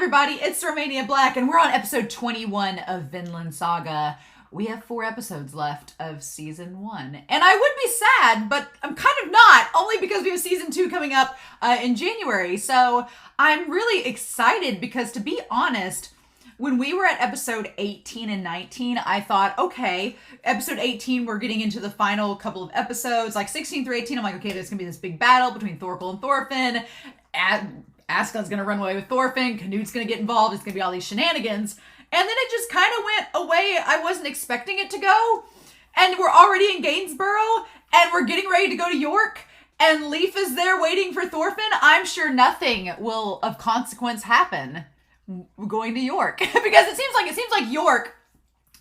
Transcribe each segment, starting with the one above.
everybody, it's Romania Black, and we're on episode 21 of Vinland Saga. We have 4 episodes left of season 1. And I would be sad, but I'm kind of not, only because we have season 2 coming up in January. So I'm really excited because, to be honest, when we were at episode 18 and 19, I thought, okay, episode 18, we're getting into the final couple of episodes, like 16 through 18. I'm like, okay, there's going to be this big battle between Thorkel and Thorfinn. Askeladd's going to run away with Thorfinn. Canut's going to get involved. It's going to be all these shenanigans. And then it just kind of went away. I wasn't expecting it to go. And we're already in Gainsborough. And we're getting ready to go to York. And Leif is there waiting for Thorfinn. I'm sure nothing will of consequence happen going to York. Because it seems like York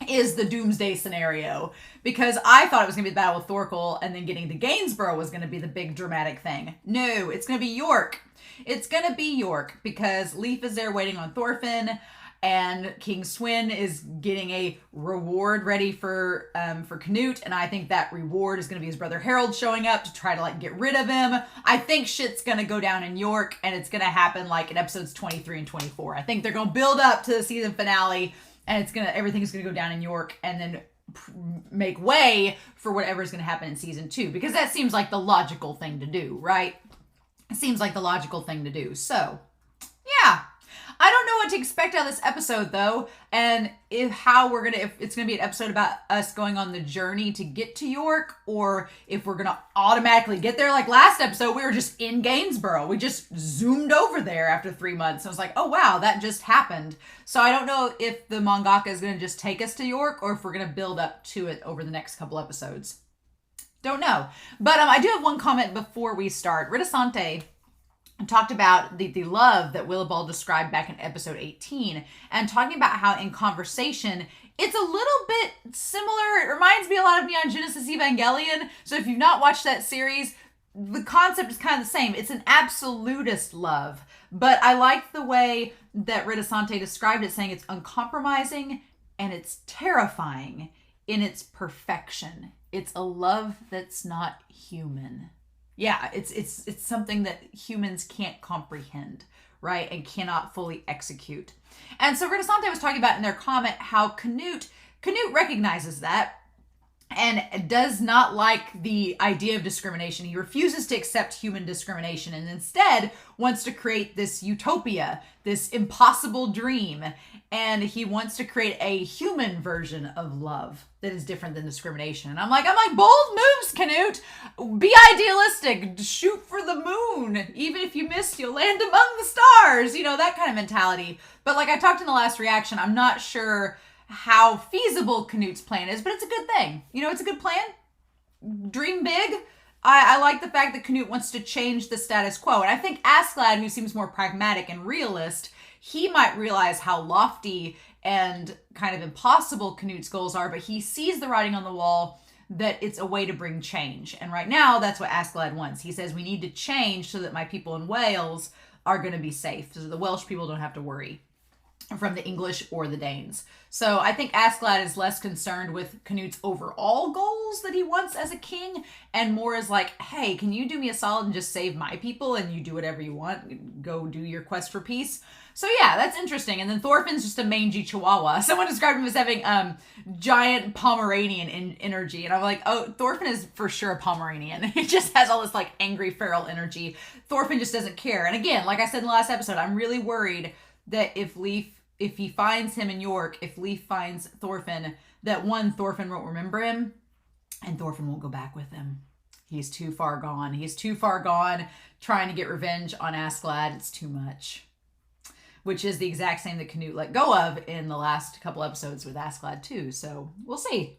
is the doomsday scenario. Because I thought it was going to be the battle with Thorkel. And then getting to Gainsborough was going to be the big dramatic thing. No, it's going to be York. It's going to be York because Leif is there waiting on Thorfinn, and King Swin is getting a reward ready for Canute, and I think that reward is going to be his brother Harold showing up to try to get rid of him. I think shit's going to go down in York, and it's going to happen in episodes 23 and 24. I think they're going to build up to the season finale, and everything's going to go down in York, and then make way for whatever's going to happen in season 2, because that seems like the logical thing to do, right? It seems like the logical thing to do. So, yeah. I don't know what to expect out of this episode, though, and if it's gonna be an episode about us going on the journey to get to York, or if we're gonna automatically get there. Like last episode, we were just in Gainsborough. We just zoomed over there after 3 months. I was like, oh wow, that just happened. So I don't know if the mangaka is gonna just take us to York, or if we're gonna build up to it over the next couple episodes. Don't know. But I do have one comment before we start. Ridasante talked about the love that Willibald described back in episode 18, and talking about how in conversation, it's a little bit similar. It reminds me a lot of Neon Genesis Evangelion. So if you've not watched that series, the concept is kind of the same. It's an absolutist love. But I like the way that Ridasante described it, saying it's uncompromising and it's terrifying in its perfection. It's a love that's not human. Yeah, it's something that humans can't comprehend, right? And cannot fully execute. And so Ridasante was talking about in their comment how Canute recognizes that and does not like the idea of discrimination. He refuses to accept human discrimination and instead wants to create this utopia, this impossible dream. And he wants to create a human version of love that is different than discrimination. And I'm like, bold moves, Canute. Be idealistic. Shoot for the moon. Even if you miss, you'll land among the stars. That kind of mentality. But like I talked in the last reaction, I'm not sure how feasible Canute's plan is, but it's a good thing. It's a good plan. Dream big. I like the fact that Canute wants to change the status quo. And I think Askeladd, who seems more pragmatic and realist, he might realize how lofty and kind of impossible Canute's goals are, but he sees the writing on the wall that it's a way to bring change. And right now, that's what Askeladd wants. He says, we need to change so that my people in Wales are going to be safe, so the Welsh people don't have to worry from the English or the Danes. So I think Askeladd is less concerned with Canute's overall goals that he wants as a king, and more is like, hey, can you do me a solid and just save my people, and you do whatever you want, go do your quest for peace. So yeah, that's interesting. And then Thorfinn's just a mangy chihuahua. Someone described him as having giant Pomeranian energy, and I'm like, oh, Thorfinn is for sure a Pomeranian. He just has all this angry feral energy. Thorfinn just doesn't care. And again, like I said in the last episode, I'm really worried that if he finds him in York, if Leif finds Thorfinn, that Thorfinn won't remember him, and Thorfinn won't go back with him. He's too far gone. He's too far gone trying to get revenge on Askeladd. It's too much. Which is the exact same that Canute let go of in the last couple episodes with Askeladd too. So we'll see.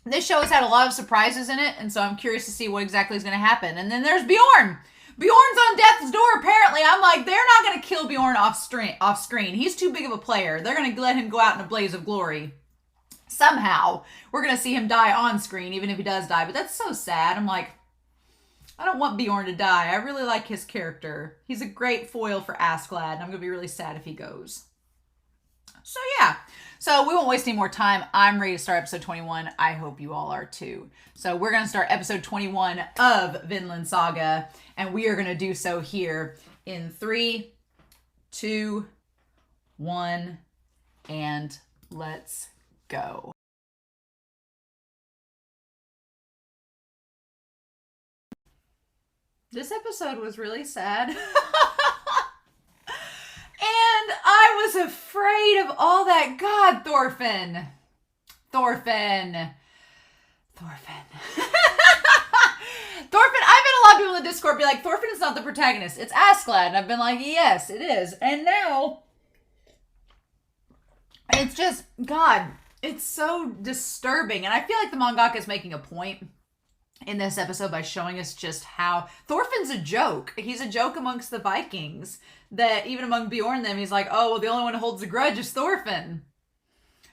This show has had a lot of surprises in it, and so I'm curious to see what exactly is going to happen. And then there's Bjorn. Bjorn's on death's door, apparently. I'm like, they're not going to kill Bjorn off screen. He's too big of a player. They're going to let him go out in a blaze of glory. Somehow, we're going to see him die on screen, even if he does die. But that's so sad. I'm like, I don't want Bjorn to die. I really like his character. He's a great foil for Askeladd, and I'm going to be really sad if he goes. So yeah. So we won't waste any more time. I'm ready to start episode 21. I hope you all are too. So we're going to start episode 21 of Vinland Saga, and we are going to do so here in 3, 2, 1, and let's go. This episode was really sad. And I was afraid of all that. God, Thorfinn. Thorfinn. Thorfinn, I've had a lot of people in the Discord be like, Thorfinn is not the protagonist. It's Askeladd. And I've been like, yes, it is. And now, it's just, God, it's so disturbing. And I feel like the mangaka is making a point in this episode by showing us just how Thorfinn's a joke. He's a joke amongst the Vikings. That even among Bjorn and them, he's like, oh, well, the only one who holds a grudge is Thorfinn.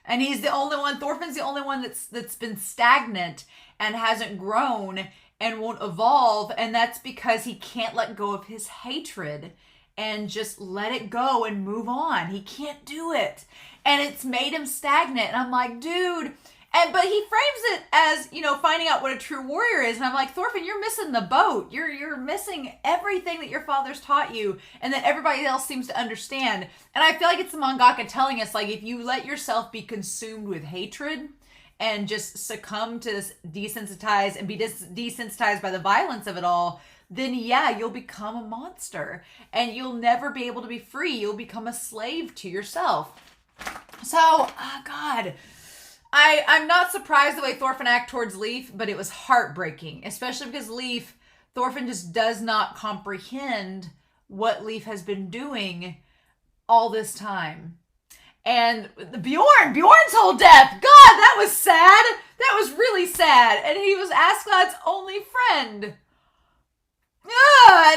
And he's the only one, Thorfinn's the only one that's been stagnant and hasn't grown and won't evolve. And that's because he can't let go of his hatred and just let it go and move on. He can't do it. And it's made him stagnant. And I'm like, dude. But he frames it as, you know, finding out what a true warrior is. And I'm like, Thorfinn, you're missing the boat. You're missing everything that your father's taught you and that everybody else seems to understand. And I feel like it's the mangaka telling us, like, if you let yourself be consumed with hatred and just succumb to this desensitized and be desensitized by the violence of it all, then yeah, you'll become a monster and you'll never be able to be free. You'll become a slave to yourself. So, oh God, I'm not surprised the way Thorfinn acted towards Leif, but it was heartbreaking, especially because Thorfinn just does not comprehend what Leif has been doing all this time. And Bjorn's whole death, God, that was sad. That was really sad. And he was Askeladd's only friend. And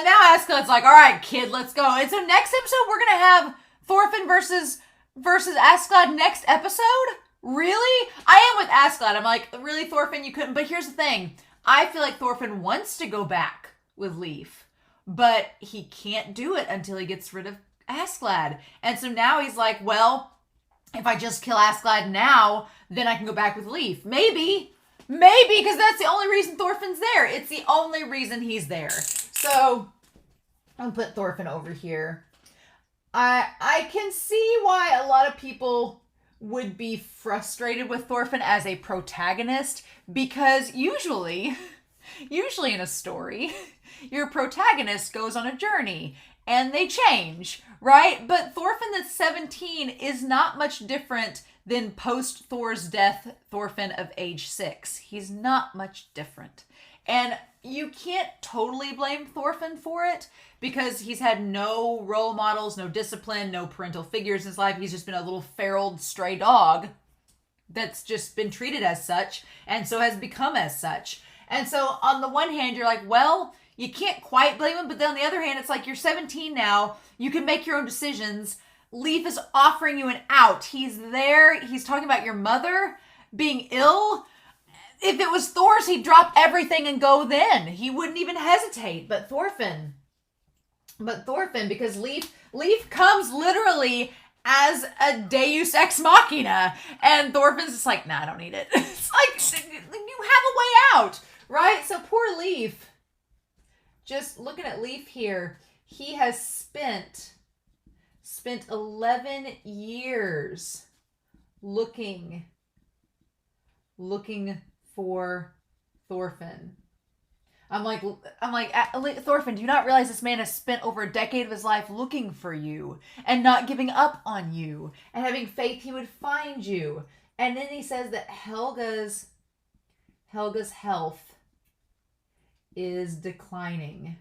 now Askeladd's like, all right, kid, let's go. And so next episode, we're going to have Thorfinn versus Askeladd next episode? Really? I am with Askeladd. I'm like, really, Thorfinn, you couldn't? But here's the thing. I feel like Thorfinn wants to go back with Leif, but he can't do it until he gets rid of Askeladd. And so now he's like, well, if I just kill Askeladd now, then I can go back with Leif. Maybe, because that's the only reason Thorfinn's there. It's the only reason he's there. So, I'll put Thorfinn over here. I can see why a lot of people would be frustrated with Thorfinn as a protagonist, because usually in a story, your protagonist goes on a journey and they change, right? But Thorfinn that's 17 is not much different than post Thor's death Thorfinn of age 6. He's not much different. And you can't totally blame Thorfinn for it because he's had no role models, no discipline, no parental figures in his life. He's just been a little feral stray dog that's just been treated as such and so has become as such. And so on the one hand, you're like, well, you can't quite blame him. But then on the other hand, it's like, you're 17 now. You can make your own decisions. Leif is offering you an out. He's there. He's talking about your mother being ill. If it was Thor's, he'd drop everything and go then. He wouldn't even hesitate. But Thorfinn, because Leif comes literally as a deus ex machina. And Thorfinn's just like, nah, I don't need it. It's like, you have a way out, right? So poor Leif. Just looking at Leif here, he has spent 11 years looking for Thorfinn. I'm like, Thorfinn, do you not realize this man has spent over a decade of his life looking for you and not giving up on you and having faith he would find you? And then he says that Helga's health is declining.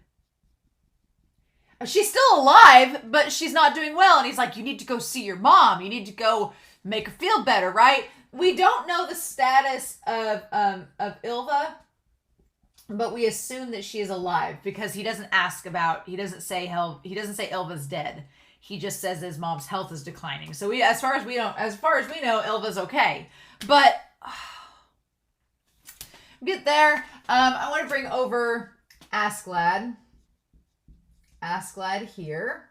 She's still alive, but she's not doing well. And he's like, you need to go see your mom. You need to go make her feel better, right? We don't know the status of Ylva, but we assume that she is alive because he doesn't say Ylva's dead. He just says his mom's health is declining. So as far as we know, Ylva's okay. But get there. I want to bring over Askeladd here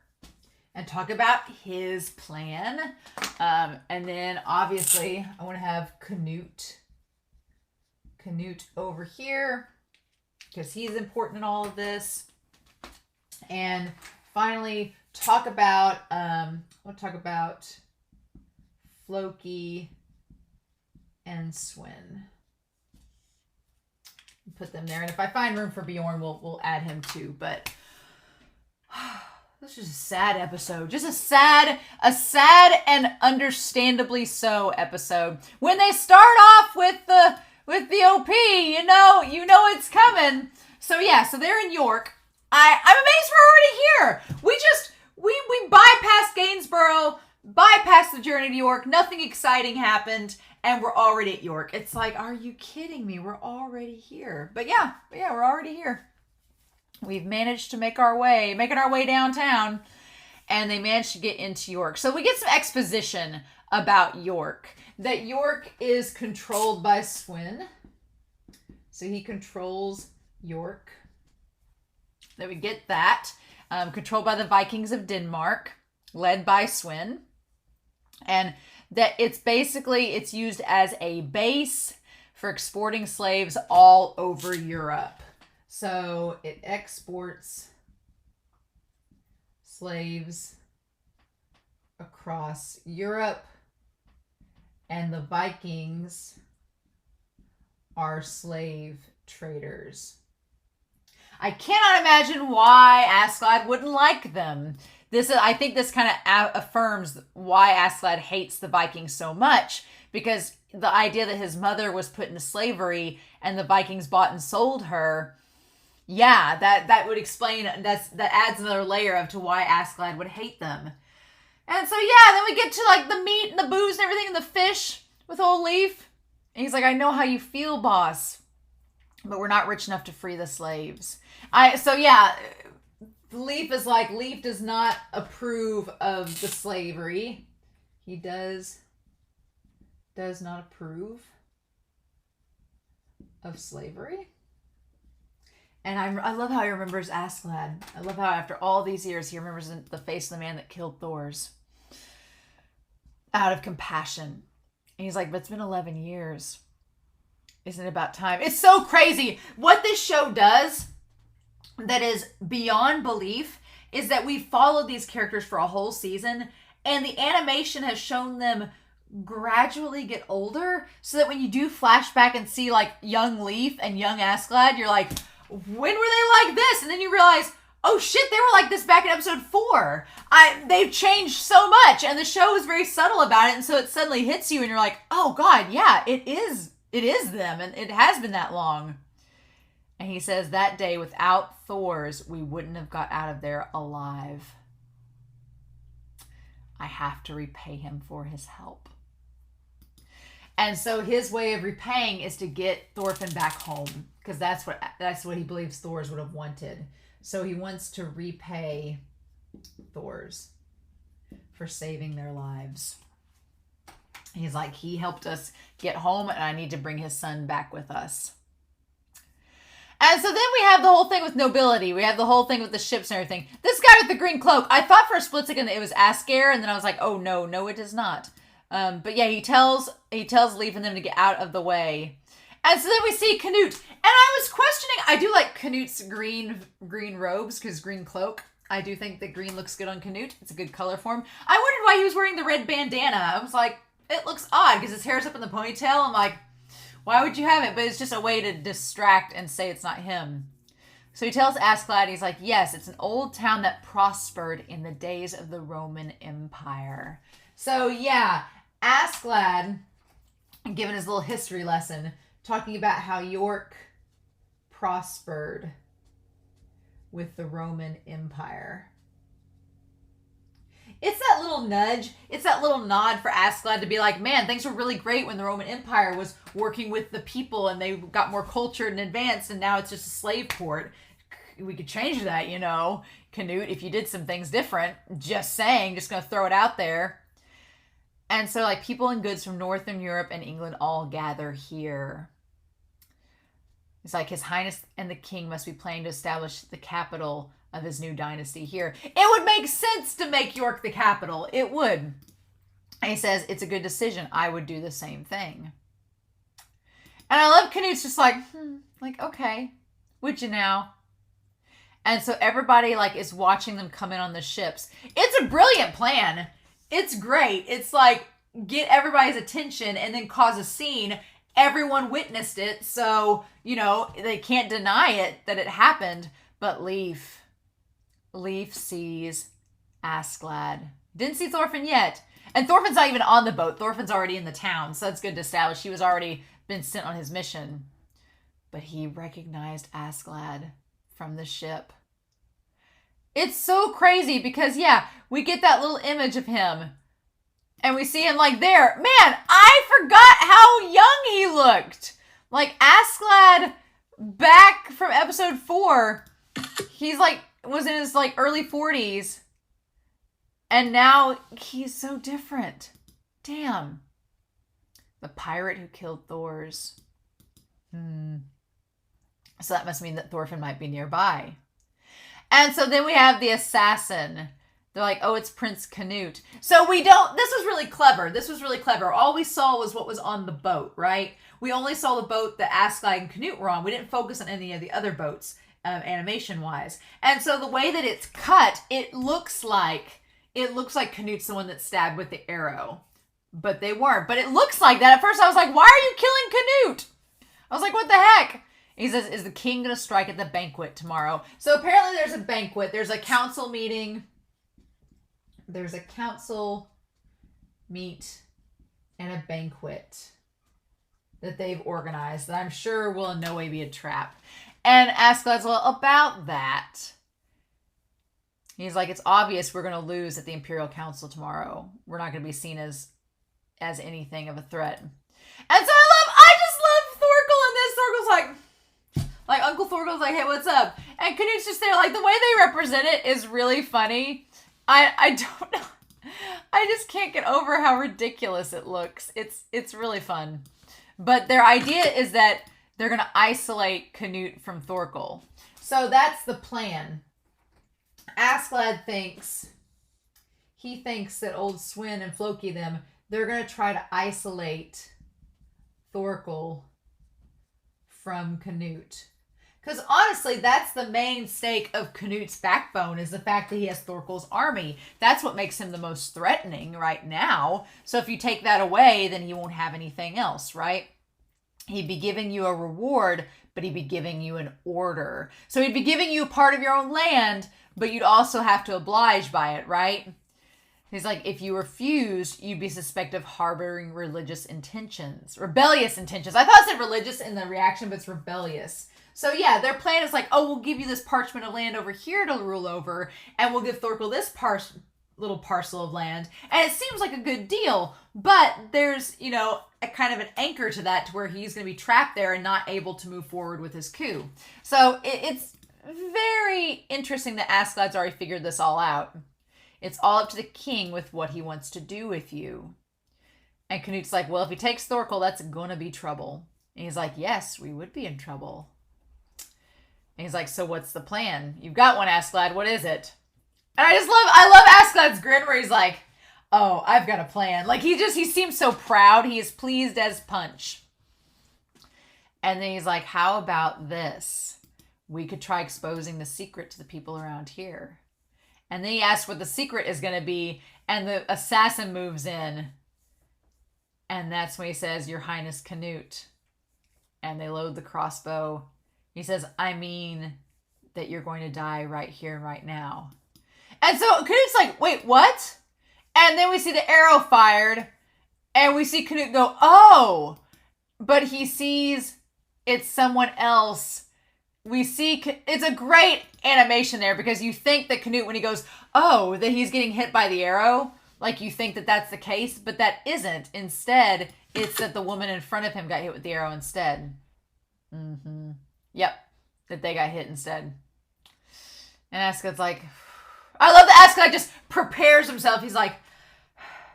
and talk about his plan. And then obviously I want to have Canute over here because he's important in all of this. And finally, talk about, we'll talk about Floki and Swin. Put them there. And if I find room for Bjorn, we'll add him too. But this is a sad episode. Just a sad and understandably so episode. When they start off with the OP, you know it's coming. So yeah, so they're in York. I'm amazed we're already here. We bypassed Gainsborough, bypassed the journey to York. Nothing exciting happened, and we're already at York. It's like, are you kidding me? We're already here. But yeah, we're already here. We've managed to making our way downtown, and they managed to get into York. So we get some exposition about York. That York is controlled by Swin. So he controls York. That we get that. Controlled by the Vikings of Denmark, led by Swin. And that it's used as a base for exporting slaves all over Europe. So it exports slaves across Europe, and the Vikings are slave traders. I cannot imagine why Askeladd wouldn't like them. I think this kind of affirms why Askeladd hates the Vikings so much, because the idea that his mother was put into slavery and the Vikings bought and sold her, yeah, that would explain, that adds another layer to why Askeladd would hate them. And so yeah, then we get to like the meat and the booze and everything and the fish with old Leif. And he's like, I know how you feel, boss, but we're not rich enough to free the slaves. Leif does not approve of the slavery. He does not approve of slavery. And I love how he remembers Askeladd. I love how after all these years he remembers the face of the man that killed Thors out of compassion. And he's like, but it's been 11 years. Isn't it about time? It's so crazy. What this show does that is beyond belief is that we followed these characters for a whole season, and the animation has shown them gradually get older, so that when you do flashback and see like young Leif and young Askeladd, you're like, when were they like this? And then you realize, oh shit, they were like this back in episode 4. They've changed so much, and the show is very subtle about it, and so it suddenly hits you and you're like, oh god, yeah, it is them, and it has been that long. And he says, that day without Thors, we wouldn't have got out of there alive. I have to repay him for his help. And so his way of repaying is to get Thorfinn back home, because that's what he believes Thors would have wanted. So he wants to repay Thors for saving their lives. He's like, he helped us get home, and I need to bring his son back with us. And so then we have the whole thing with nobility. We have the whole thing with the ships and everything. This guy with the green cloak, I thought for a split second that it was Asker, and then I was like, oh no, it is not. But yeah, he tells Leif and them to get out of the way. And so then we see Canute. And I was questioning, I do like Canute's green robes, because green cloak. I do think that green looks good on Canute. It's a good color for him. I wondered why he was wearing the red bandana. I was like, it looks odd, because his hair's up in the ponytail. I'm like, why would you have it? But it's just a way to distract and say it's not him. So he tells Askeladd, he's like, yes, it's an old town that prospered in the days of the Roman Empire. So yeah, Askeladd, given his little history lesson, talking about how York prospered with the Roman Empire. It's that little nudge. It's that little nod for Askeladd to be like, man, things were really great when the Roman Empire was working with the people and they got more cultured and advanced, and now it's just a slave port. We could change that, Canute, if you did some things different. Just saying, just going to throw it out there. And so like people and goods from Northern Europe and England all gather here. It's like His Highness and the King must be planning to establish the capital of his new dynasty here. It would make sense to make York the capital. It would. And he says, it's a good decision. I would do the same thing. And I love Canute's just like, okay, would you now? And so everybody like is watching them come in on the ships. It's a brilliant plan. It's great. It's like get everybody's attention and then cause a scene. Everyone witnessed it, so, you know, they can't deny it that it happened. But Leif sees Askeladd. Didn't see Thorfinn yet. And Thorfinn's not even on the boat. Thorfinn's already in the town, so that's good to establish. He was already been sent on his mission. But he recognized Askeladd from the ship. It's so crazy because, yeah, we get that little image of him. And we see him like there. Man, I forgot how young he looked. Like Askeladd back from episode 4. He's like, was in his like early 40s. And now he's so different. Damn. The pirate who killed Thor's. So that must mean that Thorfinn might be nearby. And so then we have the assassin. They're like, oh, it's Prince Canute. So we don't, this was really clever. This was really clever. All we saw was what was on the boat, right? We only saw the boat that Askeladd and Canute were on. We didn't focus on any of the other boats, animation-wise. And so the way that it's cut, it looks like Canute's the one that stabbed with the arrow. But they weren't. But it looks like that. At first I was like, why are you killing Canute? I was like, what the heck? He says, is the king going to strike at the banquet tomorrow? So apparently there's a banquet. There's a council meeting. There's a council meet and a banquet that they've organized that I'm sure will in no way be a trap. And Askeladd's, well, about that. He's like, it's obvious we're going to lose at the Imperial Council tomorrow. We're not going to be seen as anything of a threat. And so I just love Thorkel in this. Thorkel's like Uncle Thorkel's like, hey, what's up? And Canute's just there. Like, the way they represent it is really funny. I don't know. I just can't get over how ridiculous it looks. It's really fun. But their idea is that they're going to isolate Canute from Thorkel. So that's the plan. Askeladd thinks that old Swin and Floki they're going to try to isolate Thorkel from Canute. Because honestly, that's the main stake of Canute's backbone is the fact that he has Thorkel's army. That's what makes him the most threatening right now. So if you take that away, then he won't have anything else, right? He'd be giving you a reward, but he'd be giving you an order. So he'd be giving you a part of your own land, but you'd also have to oblige by it, right? He's like, if you refused, you'd be suspected of harboring religious intentions. Rebellious intentions. I thought it said religious in the reaction, but it's rebellious. So yeah, their plan is like, oh, we'll give you this parchment of land over here to rule over, and we'll give Thorkel this little parcel of land. And it seems like a good deal, but there's, you know, a kind of an anchor to that to where he's going to be trapped there and not able to move forward with his coup. So it's very interesting that Askeladd's already figured this all out. It's all up to the king with what he wants to do with you. And Canute's like, well, if he takes Thorkel, that's going to be trouble. And he's like, yes, we would be in trouble. And he's like, so what's the plan? You've got one, Askeladd. What is it? And I love Askeladd's grin where he's like, oh, I've got a plan. Like he seems so proud. He is pleased as punch. And then he's like, how about this? We could try exposing the secret to the people around here. And then he asks what the secret is going to be. And the assassin moves in. And that's when he says, Your Highness Canute. And they load the crossbow. He says, I mean that you're going to die right here and right now. And so Canute's like, wait, what? And then we see the arrow fired. And we see Canute go, oh. But he sees it's someone else. We see, it's a great animation there because you think that Canute, when he goes, oh, that he's getting hit by the arrow. Like you think that that's the case, but that isn't. Instead, it's that the woman in front of him got hit with the arrow instead. Mm-hmm. Yep, that they got hit instead. And Askeladd's like, I love that Askeladd just prepares himself. He's like,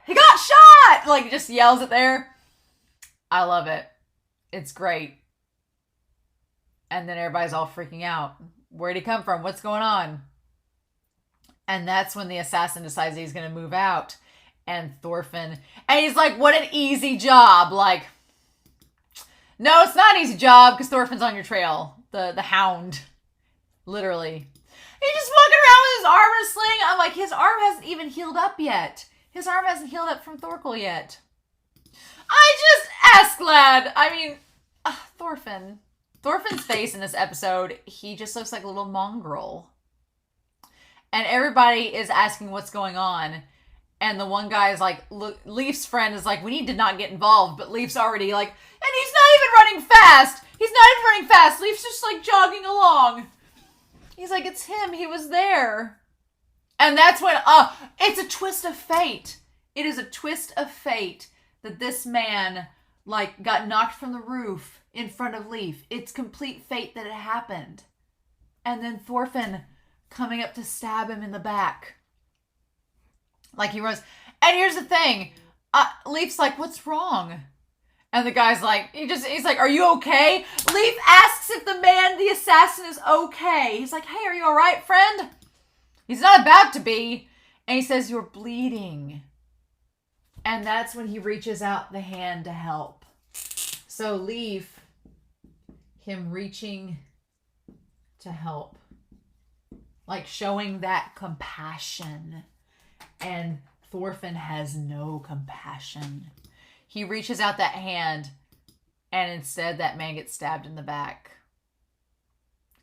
he got shot! Like, just yells it there. I love it. It's great. And then everybody's all freaking out. Where'd he come from? What's going on? And that's when the assassin decides he's going to move out. And Thorfinn, and he's like, what an easy job. Like, no, it's not an easy job because Thorfinn's on your trail. The hound. Literally. He's just walking around with his arm in a sling. I'm like, his arm hasn't even healed up yet. His arm hasn't healed up from Thorkel yet. Askeladd. I mean, Thorfinn. Thorfinn's face in this episode, he just looks like a little mongrel. And everybody is asking what's going on. And the one guy is like, look, Leif's friend is like, we need to not get involved. But Leif's already like, and he's not even running fast. He's not even running fast. Leif's just like jogging along. He's like, it's him. He was there. And that's when, it's a twist of fate. It is a twist of fate that this man, like, got knocked from the roof in front of Leif. It's complete fate that it happened. And then Thorfinn coming up to stab him in the back. Like he runs. And here's the thing. Leif's like, what's wrong? And the guy's like, he's like, are you okay? Leif asks if the assassin is okay. He's like, hey, are you all right, friend? He's not about to be. And he says, you're bleeding. And that's when he reaches out the hand to help. So Leif, him reaching to help, like showing that compassion. And Thorfinn has no compassion. He reaches out that hand, and instead that man gets stabbed in the back.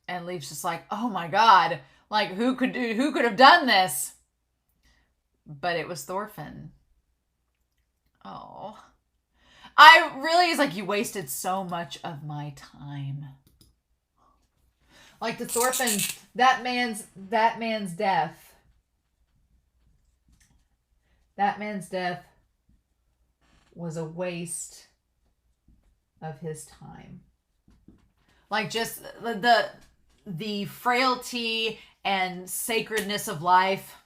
And Leif's just like, oh my God, like who could have done this? But it was Thorfinn. Oh. He's like, you wasted so much of my time. Like the Thorfinn, that man's death. That man's death was a waste of his time. Like just the frailty and sacredness of life.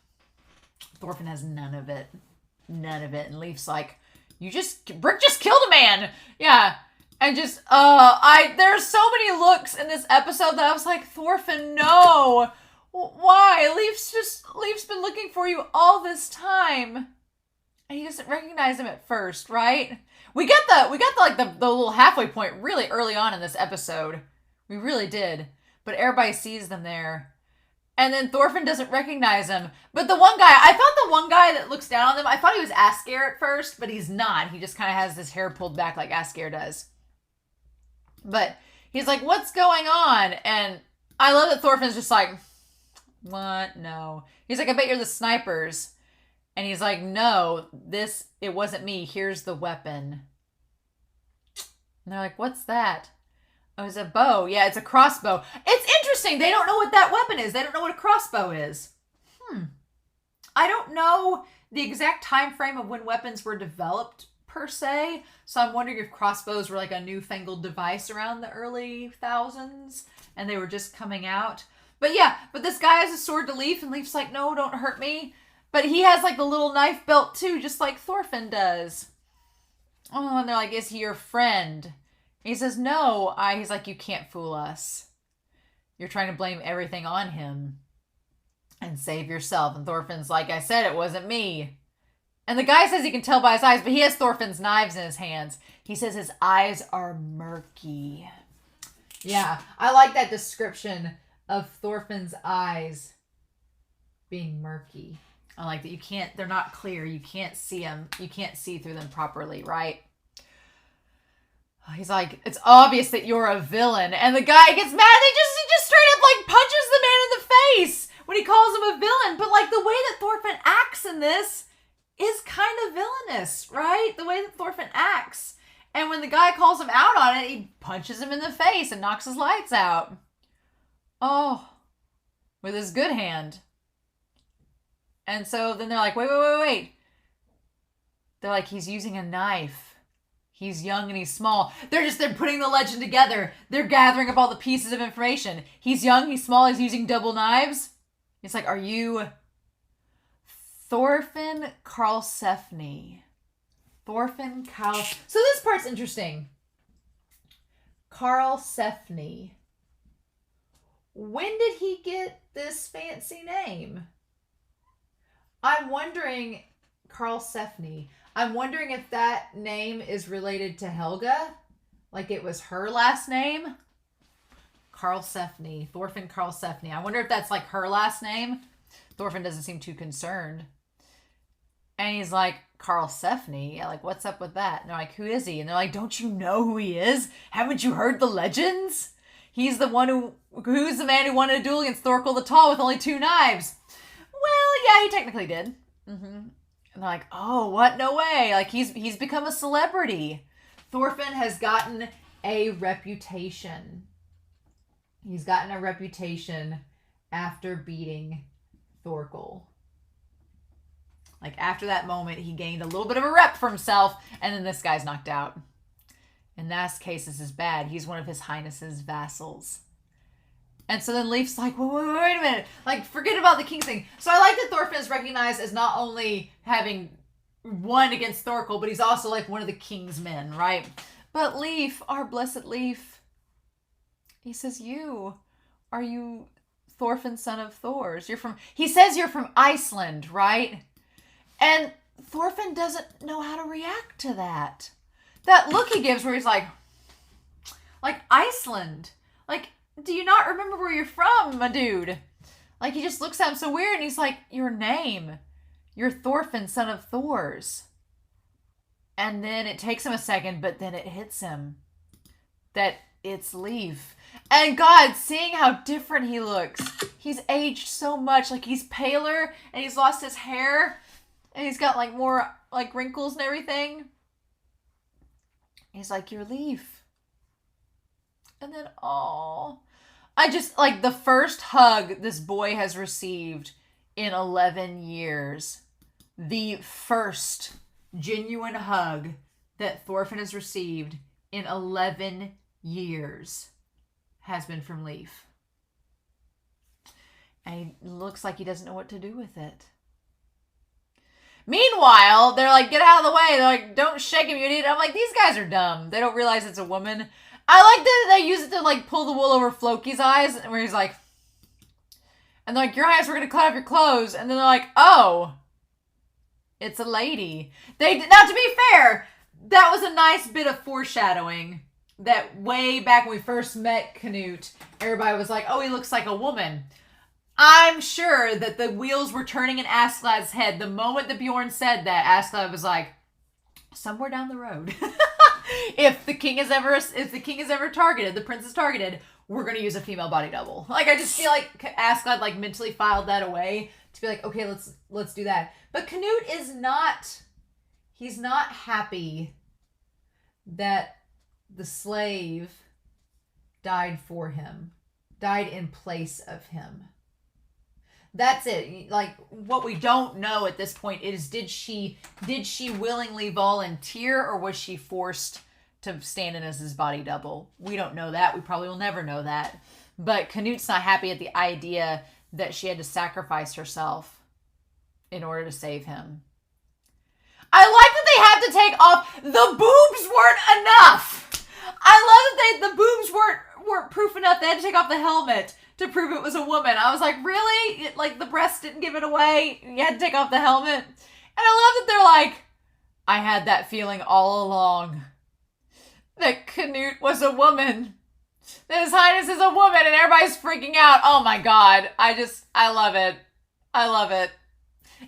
Thorfinn has none of it. None of it. And Leif's like, Brick just killed a man. Yeah. And just, there's so many looks in this episode that I was like, Thorfinn, no. Why? Leif's been looking for you all this time. And he doesn't recognize him at first, right? We got the little halfway point really early on in this episode. We really did. But everybody sees them there. And then Thorfinn doesn't recognize him. But the one guy, I thought the one guy that looks down on them, I thought he was Askeladd at first, but he's not. He just kind of has his hair pulled back like Askeladd does. But he's like, what's going on? And I love that Thorfinn's just like, what? No. He's like, I bet you're the snipers. And he's like, no, it wasn't me. Here's the weapon. And they're like, what's that? Oh, it's a bow. Yeah, it's a crossbow. It's interesting. They don't know what that weapon is. They don't know what a crossbow is. I don't know the exact time frame of when weapons were developed, per se. So I'm wondering if crossbows were like a newfangled device around the early thousands and they were just coming out. But yeah, this guy has a sword to Leif, and Leif's like, no, don't hurt me. But he has like the little knife belt too, just like Thorfinn does. Oh, and they're like, is he your friend? He says, no. He's like, you can't fool us. You're trying to blame everything on him and save yourself. And Thorfinn's like, I said it wasn't me. And the guy says he can tell by his eyes, but he has Thorfinn's knives in his hands. He says his eyes are murky. Yeah, I like that description of Thorfinn's eyes being murky. I like that they're not clear. You can't see them. You can't see through them properly, right? He's like, it's obvious that you're a villain. And the guy gets mad. He just straight up like punches the man in the face when he calls him a villain. But like the way that Thorfinn acts in this is kind of villainous, right? The way that Thorfinn acts. And when the guy calls him out on it, he punches him in the face and knocks his lights out. Oh, with his good hand. And so then they're like, wait. They're like, he's using a knife. He's young and he's small. They're putting the legend together. They're gathering up all the pieces of information. He's young, he's small, he's using double knives. It's like, are you Thorfinn Karlsefni? Thorfinn Karl. So this part's interesting. Karlsefni. When did he get this fancy name? I'm wondering, Karlsefni. I'm wondering if that name is related to Helga. Like it was her last name. Karlsefni. Thorfinn Karlsefni. I wonder if that's like her last name. Thorfinn doesn't seem too concerned. And he's like, Karlsefni? Yeah, like, what's up with that? And they're like, who is he? And they're like, don't you know who he is? Haven't you heard the legends? He's the one who's the man who won a duel against Thorkel the Tall with only 2 knives. Well, yeah, he technically did. And they're like, oh, what? No way. Like, he's become a celebrity. Thorfinn has gotten a reputation. He's gotten a reputation after beating Thorkel. Like, after that moment, he gained a little bit of a rep for himself, and then this guy's knocked out. In that case, this is bad. He's one of His Highness's vassals. And so then Leif's like, wait a minute. Like, forget about the king thing. So I like that Thorfinn is recognized as not only having won against Thorkel, but he's also like one of the king's men, right? But Leif, our blessed Leif, he says, are you Thorfinn, son of Thor's? He says you're from Iceland, right? And Thorfinn doesn't know how to react to that. That look he gives where he's like Iceland. Like, do you not remember where you're from, my dude? Like, he just looks at him so weird and he's like, your name. You're Thorfinn, son of Thor's. And then it takes him a second, but then it hits him that it's Leif. And God, seeing how different he looks. He's aged so much. Like, he's paler and he's lost his hair. And he's got like more like wrinkles and everything. He's like, you're Leif. And then, I just, like, the first hug this boy has received in 11 years. The first genuine hug that Thorfinn has received in 11 years has been from Leif. And he looks like he doesn't know what to do with it. Meanwhile, they're like, get out of the way. They're like, don't shake him, you idiot. I'm like, these guys are dumb. They don't realize it's a woman. I like that they use it to, like, pull the wool over Floki's eyes, where he's like, and they're like, your eyes, we're going to cut off your clothes. And then they're like, oh, it's a lady. Now, to be fair, that was a nice bit of foreshadowing that way back when we first met Canute, everybody was like, oh, he looks like a woman. I'm sure that the wheels were turning in Askeladd's head. The moment that Bjorn said that, Askeladd was like, somewhere down the road. If the king is ever targeted, the prince is targeted, we're going to use a female body double. Like, I just feel like Askeladd, like, mentally filed that away to be like, okay, let's do that. But Canute is not, he's not happy that the slave died in place of him. That's it. Like, what we don't know at this point is, did she willingly volunteer, or was she forced to stand in as his body double? We don't know that. We probably will never know that. But Canute's not happy at the idea that she had to sacrifice herself in order to save him. I like that they had to take off. The boobs weren't enough. I love that the boobs weren't proof enough. They had to take off the helmet to prove it was a woman. I was like, really? Like, the breast didn't give it away? You had to take off the helmet? And I love that they're like, I had that feeling all along. That Canute was a woman. That His Highness is a woman, and everybody's freaking out. Oh my God. I love it. I love it.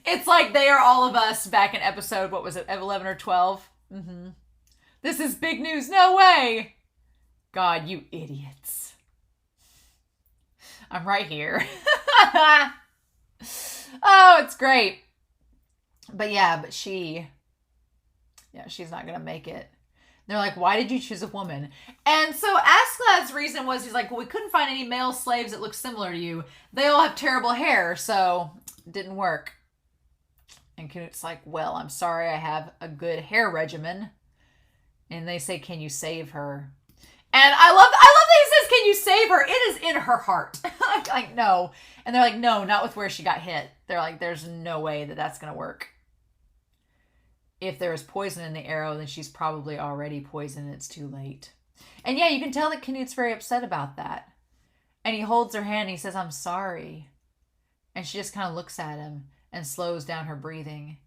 It's like They Are All of Us back in episode, what was it, 11 or 12? This is big news. No way. God, you idiots. I'm right here. Oh, it's great. But she's not going to make it. They're like, why did you choose a woman? And so Askeladd's reason was, he's like, well, we couldn't find any male slaves that look similar to you. They all have terrible hair, so it didn't work. And Canute's like, well, I'm sorry, I have a good hair regimen. And they say, can you save her? And I love that he says, can you save her? It is in her heart. Like, no. And they're like, no, not with where she got hit. They're like, there's no way that that's going to work. If there is poison in the arrow, then she's probably already poisoned. It's too late. And yeah, you can tell that Canute's very upset about that. And he holds her hand and he says, I'm sorry. And she just kind of looks at him and slows down her breathing.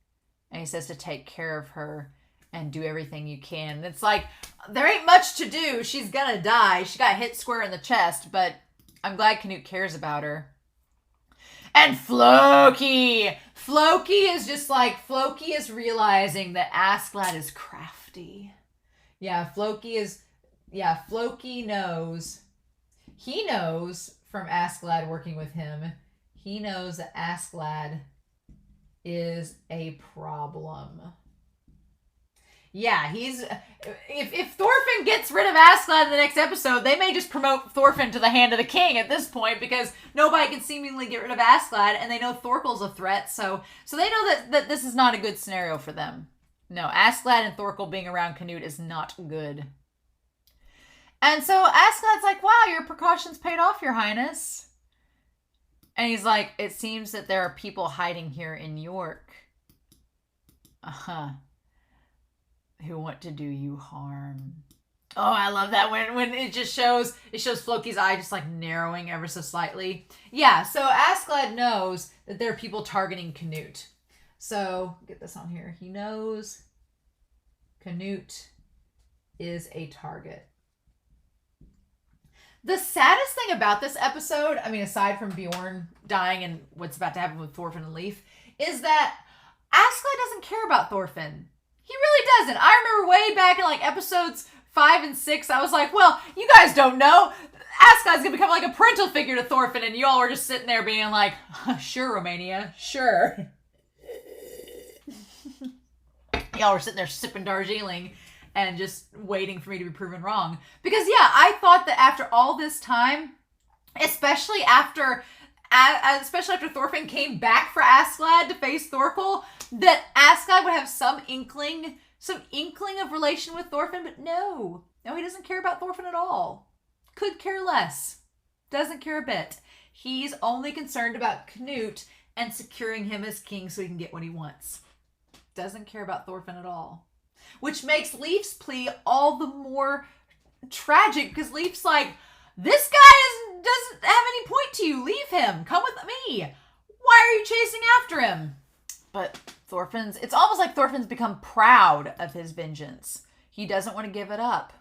And he says to take care of her and do everything you can. And it's like, there ain't much to do. She's gonna die. She got hit square in the chest, but I'm glad Canute cares about her. And Floki! Floki is realizing that Askeladd is crafty. Floki knows. He knows from Askeladd working with him, he knows that Askeladd is a problem. Yeah, if Thorfinn gets rid of Askeladd in the next episode, they may just promote Thorfinn to the hand of the king at this point, because nobody can seemingly get rid of Askeladd, and they know Thorkel's a threat, so they know that this is not a good scenario for them. No, Askeladd and Thorkel being around Canute is not good. And so Askeladd's like, wow, your precautions paid off, your highness. And he's like, it seems that there are people hiding here in York. Who want to do you harm. Oh, I love that when it shows Floki's eye just like narrowing ever so slightly. Yeah, so Askeladd knows that there are people targeting Canute. So, get this on here. He knows Canute is a target. The saddest thing about this episode, I mean, aside from Bjorn dying and what's about to happen with Thorfinn and Leif, is that Askeladd doesn't care about Thorfinn. He really doesn't. I remember way back in like episodes 5 and 6, I was like, well, you guys don't know. Askeladd's gonna become like a parental figure to Thorfinn, and y'all were just sitting there being like, sure, Romania, sure. Y'all were sitting there sipping Darjeeling and just waiting for me to be proven wrong. Because yeah, I thought that after all this time, especially after Thorfinn came back for Askeladd to face Thorkel, that Askeladd would have some inkling of relation with Thorfinn, but no, he doesn't care about Thorfinn at all. Could care less. Doesn't care a bit. He's only concerned about Canute and securing him as king so he can get what he wants. Doesn't care about Thorfinn at all. Which makes Leif's plea all the more tragic, because Leif's like, this guy doesn't have any point to you. Leave him. Come with me. Why are you chasing after him? But it's almost like Thorfinn's become proud of his vengeance. He doesn't want to give it up.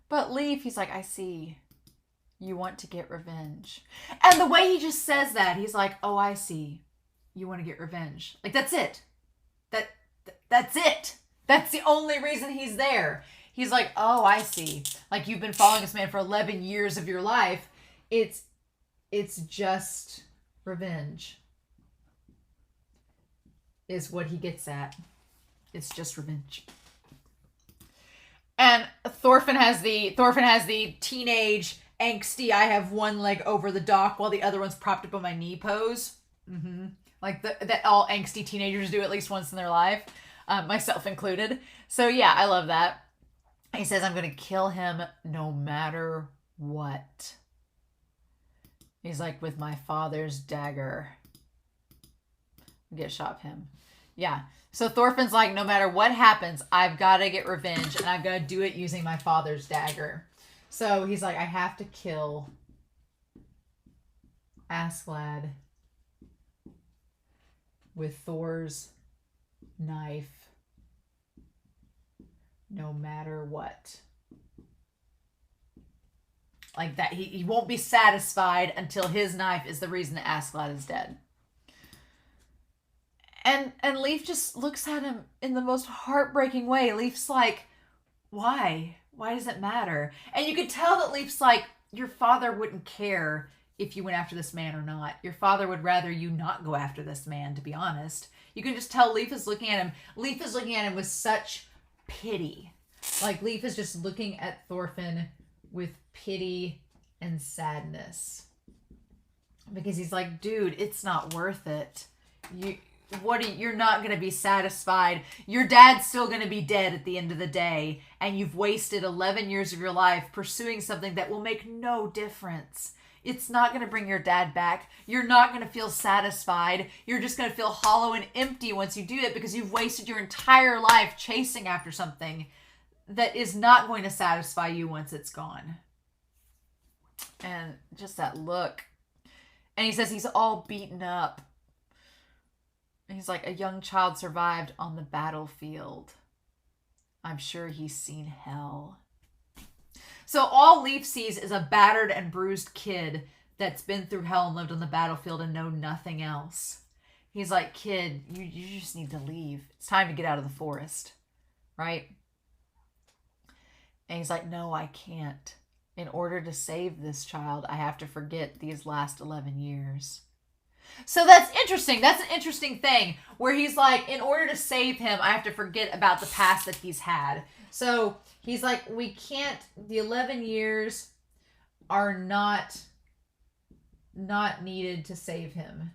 But Leif, he's like, I see. You want to get revenge. And the way he just says that, he's like, oh, I see. You want to get revenge. Like, that's it. That's it. That's the only reason he's there. He's like, oh, I see. Like, you've been following this man for 11 years of your life. It's just revenge. Is what he gets at. It's just revenge. And Thorfinn has the teenage angsty, I have one leg over the dock while the other one's propped up on my knee pose. Like that all angsty teenagers do at least once in their life. Myself included. So yeah, I love that. He says, I'm going to kill him no matter what. He's like, with my father's dagger. Get shot him. Yeah. So Thorfinn's like, no matter what happens, I've got to get revenge, and I've got to do it using my father's dagger. So he's like, I have to kill Askeladd with Thor's knife, no matter what. Like that, he won't be satisfied until his knife is the reason that Askeladd is dead. And Leif just looks at him in the most heartbreaking way. Leif's like, why? Why does it matter? And you could tell that Leif's like, your father wouldn't care if you went after this man or not. Your father would rather you not go after this man, to be honest. You can just tell Leif is looking at him. Leif is looking at him with such pity. Like, Leif is just looking at Thorfinn with pity and sadness. Because he's like, dude, it's not worth it. You're not going to be satisfied. Your dad's still going to be dead at the end of the day, and you've wasted 11 years of your life pursuing something that will make no difference. It's not going to bring your dad back. You're not going to feel satisfied. You're just going to feel hollow and empty once you do it, because you've wasted your entire life chasing after something that is not going to satisfy you once it's gone. And just that look. And he says he's all beaten up. He's like, a young child survived on the battlefield. I'm sure he's seen hell. So all Leif sees is a battered and bruised kid that's been through hell and lived on the battlefield and know nothing else. He's like, kid, you just need to leave. It's time to get out of the forest, right? And he's like, no, I can't. In order to save this child, I have to forget these last 11 years. So that's interesting. That's an interesting thing where he's like, in order to save him, I have to forget about the past that he's had. So he's like, we can't, the 11 years are not needed to save him.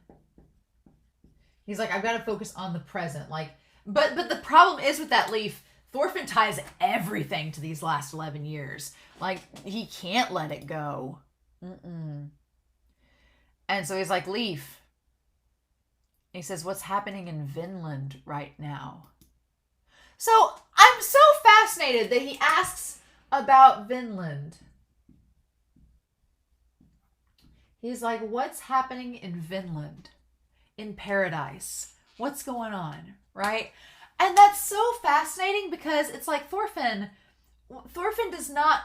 He's like, I've got to focus on the present. Like, but the problem is with that, Leif, Thorfinn ties everything to these last 11 years. Like, he can't let it go. And so he's like, Leif. He says, what's happening in Vinland right now? So I'm so fascinated that he asks about Vinland. He's like, what's happening in Vinland? In paradise? What's going on? Right? And that's so fascinating because it's like Thorfinn does not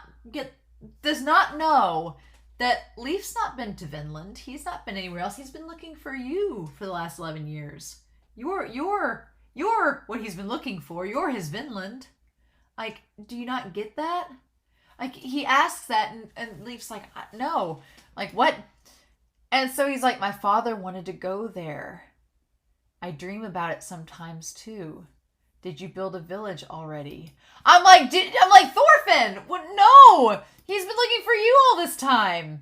know that Leif's not been to Vinland. He's not been anywhere else. He's been looking for you for the last 11 years. You're what he's been looking for. You're his Vinland. Like, do you not get that? Like, he asks that and Leif's like, no. Like, what? And so he's like, my father wanted to go there. I dream about it sometimes too. Did you build a village already? I'm like, Thorfinn, what? No, he's been looking for you all this time.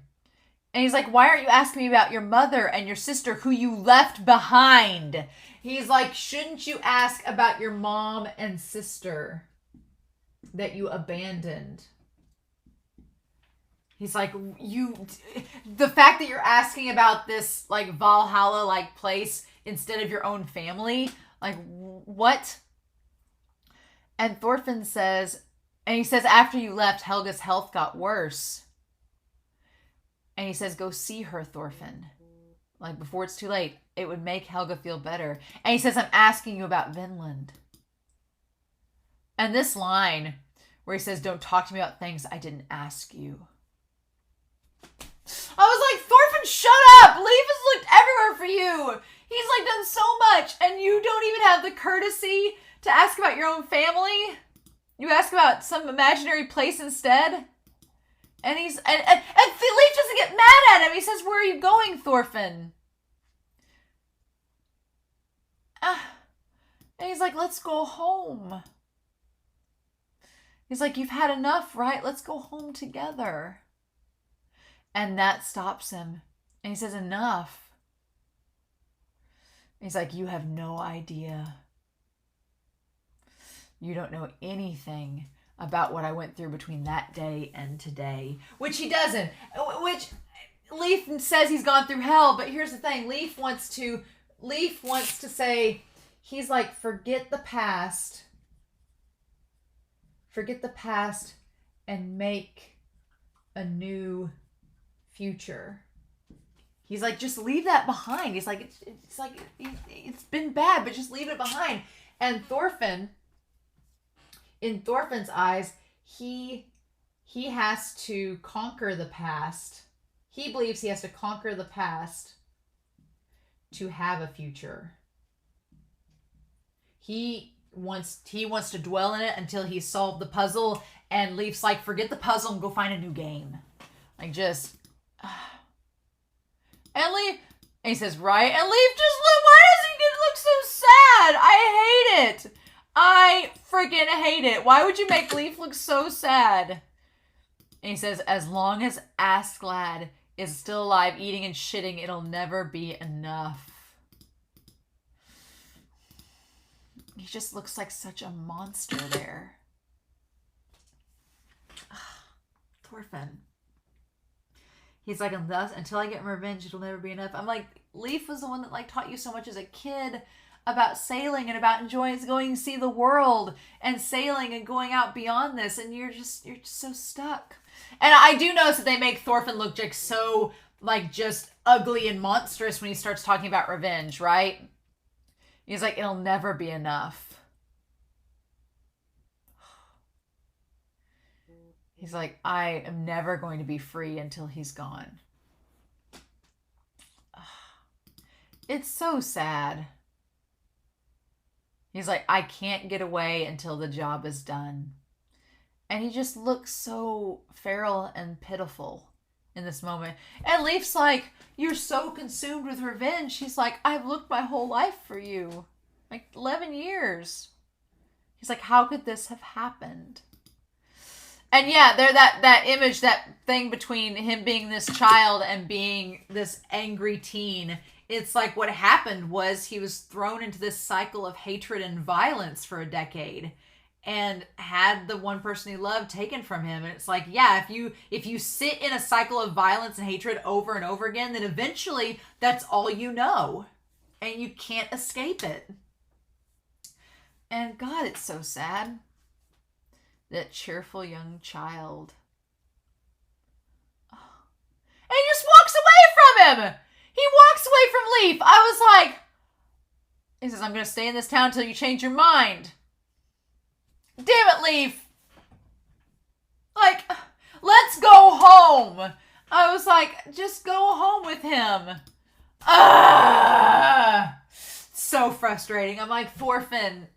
And he's like, why aren't you asking me about your mother and your sister who you left behind? He's like, shouldn't you ask about your mom and sister that you abandoned? He's like, the fact that you're asking about this like Valhalla like place instead of your own family, like what? And Thorfinn says, and he says, after you left, Helga's health got worse. And he says, go see her, Thorfinn. Like, before it's too late. It would make Helga feel better. And he says, I'm asking you about Vinland. And this line where he says, don't talk to me about things I didn't ask you. I was like, Thorfinn, shut up! Leif has looked everywhere for you. He's like done so much, and you don't even have the courtesy to ask about your own family. You ask about some imaginary place instead. And Leif doesn't get mad at him. He says, where are you going, Thorfinn? And he's like, let's go home. He's like, you've had enough, right? Let's go home together. And that stops him. And he says, enough. And he's like, you have no idea. You don't know anything about what I went through between that day and today. Which he doesn't. Which Leif says he's gone through hell. But here's the thing. Leif wants to say, he's like, forget the past. Forget the past and make a new future. He's like, just leave that behind. He's like, it's been bad, but just leave it behind. And Thorfinn, in Thorfinn's eyes, he has to conquer the past. He believes he has to conquer the past to have a future. He wants to dwell in it until he's solved the puzzle. And Leif's like, forget the puzzle and go find a new game. Like, just... And he says, right? And Leif just, why does he look so sad? I hate it. I freaking hate it. Why would you make Leif look so sad? And he says, as long as Askeladd is still alive, eating and shitting, it'll never be enough. He just looks like such a monster there. Thorfinn. He's like, until I get revenge, it'll never be enough. I'm like, Leif was the one that like taught you so much as a kid about sailing and about enjoying going to see the world and sailing and going out beyond this, and you're just so stuck. And I do notice that they make Thorfinn look like so like just ugly and monstrous when he starts talking about revenge, right? He's like, it'll never be enough. He's like, I am never going to be free until he's gone. It's so sad. He's like, I can't get away until the job is done. And he just looks so feral and pitiful in this moment. And Leif's like, you're so consumed with revenge. He's like, I've looked my whole life for you. Like 11 years. He's like, how could this have happened? And yeah, there that image, that thing between him being this child and being this angry teen. It's like what happened was he was thrown into this cycle of hatred and violence for a decade and had the one person he loved taken from him. And it's like, yeah, if you sit in a cycle of violence and hatred over and over again, then eventually that's all you know. And you can't escape it. And God, it's so sad. That cheerful young child. Oh. And he just walks away from him. He walks away from Leif. I was like, he says, I'm going to stay in this town until you change your mind. Damn it, Leif. Like, let's go home. I was like, just go home with him. So frustrating. I'm like, Thorfinn,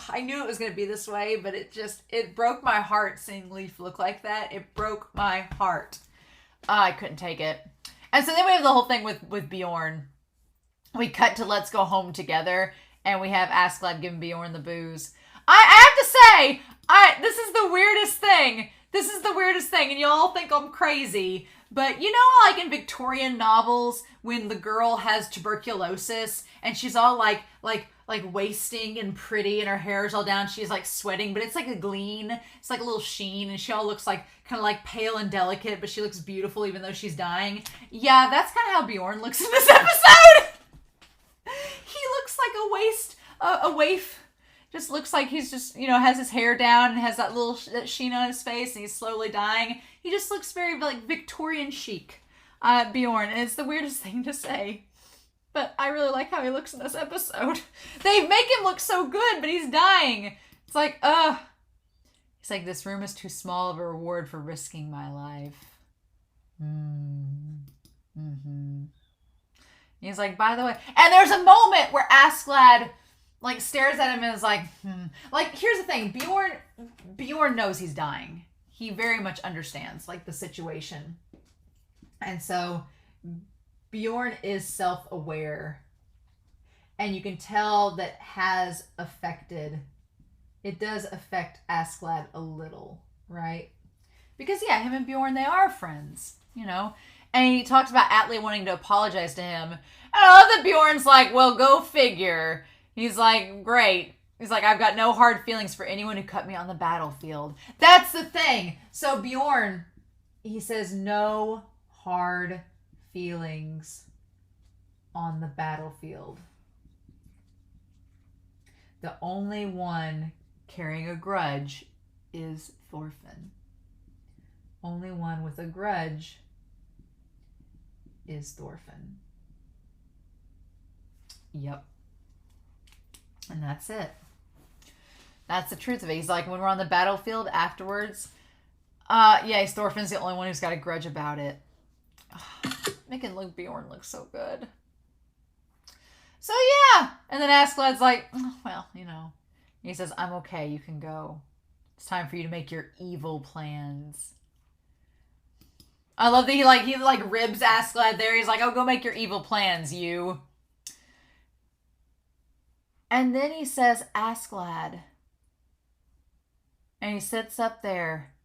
I knew it was going to be this way, but it broke my heart seeing Leif look like that. It broke my heart. I couldn't take it. And so then we have the whole thing with Bjorn. We cut to let's go home together, and we have Askeladd giving Bjorn the booze. I have to say, this is the weirdest thing. This is the weirdest thing, and y'all think I'm crazy. But you know, like in Victorian novels, when the girl has tuberculosis, and she's all like wasting and pretty, and her hair's all down, she's like sweating, but it's like a gleam, it's like a little sheen, and she all looks like kind of like pale and delicate, but she looks beautiful even though she's dying. Yeah, that's kind of how Bjorn looks in this episode. He looks like a waif. Just looks like he's just, has his hair down and has that little sheen on his face, and he's slowly dying. He just looks very like Victorian chic, Bjorn, and it's the weirdest thing to say. But I really like how he looks in this episode. They make him look so good, but he's dying. It's like, He's like, this room is too small of a reward for risking my life. He's like, by the way, and there's a moment where Askeladd like stares at him and is like, Like, here's the thing, Bjorn knows he's dying. He very much understands like the situation. And so Bjorn is self-aware, and you can tell that it does affect Askeladd a little, right? Because yeah, him and Bjorn, they are friends, and he talks about Atle wanting to apologize to him, and I love that Bjorn's like, well, go figure. He's like, great. He's like, I've got no hard feelings for anyone who cut me on the battlefield. That's the thing. So Bjorn, he says no hard feelings on the battlefield. The only one carrying a grudge is Thorfinn. Only one with a grudge is Thorfinn. Yep. And that's it. That's the truth of it. He's like, when we're on the battlefield afterwards, Thorfinn's the only one who's got a grudge about it. Making Bjorn look so good. So yeah. And then Askeladd's like, well, He says, I'm okay, you can go. It's time for you to make your evil plans. I love that he ribs Askeladd there. He's like, oh, go make your evil plans, you. And then he says, Askeladd. And he sits up there.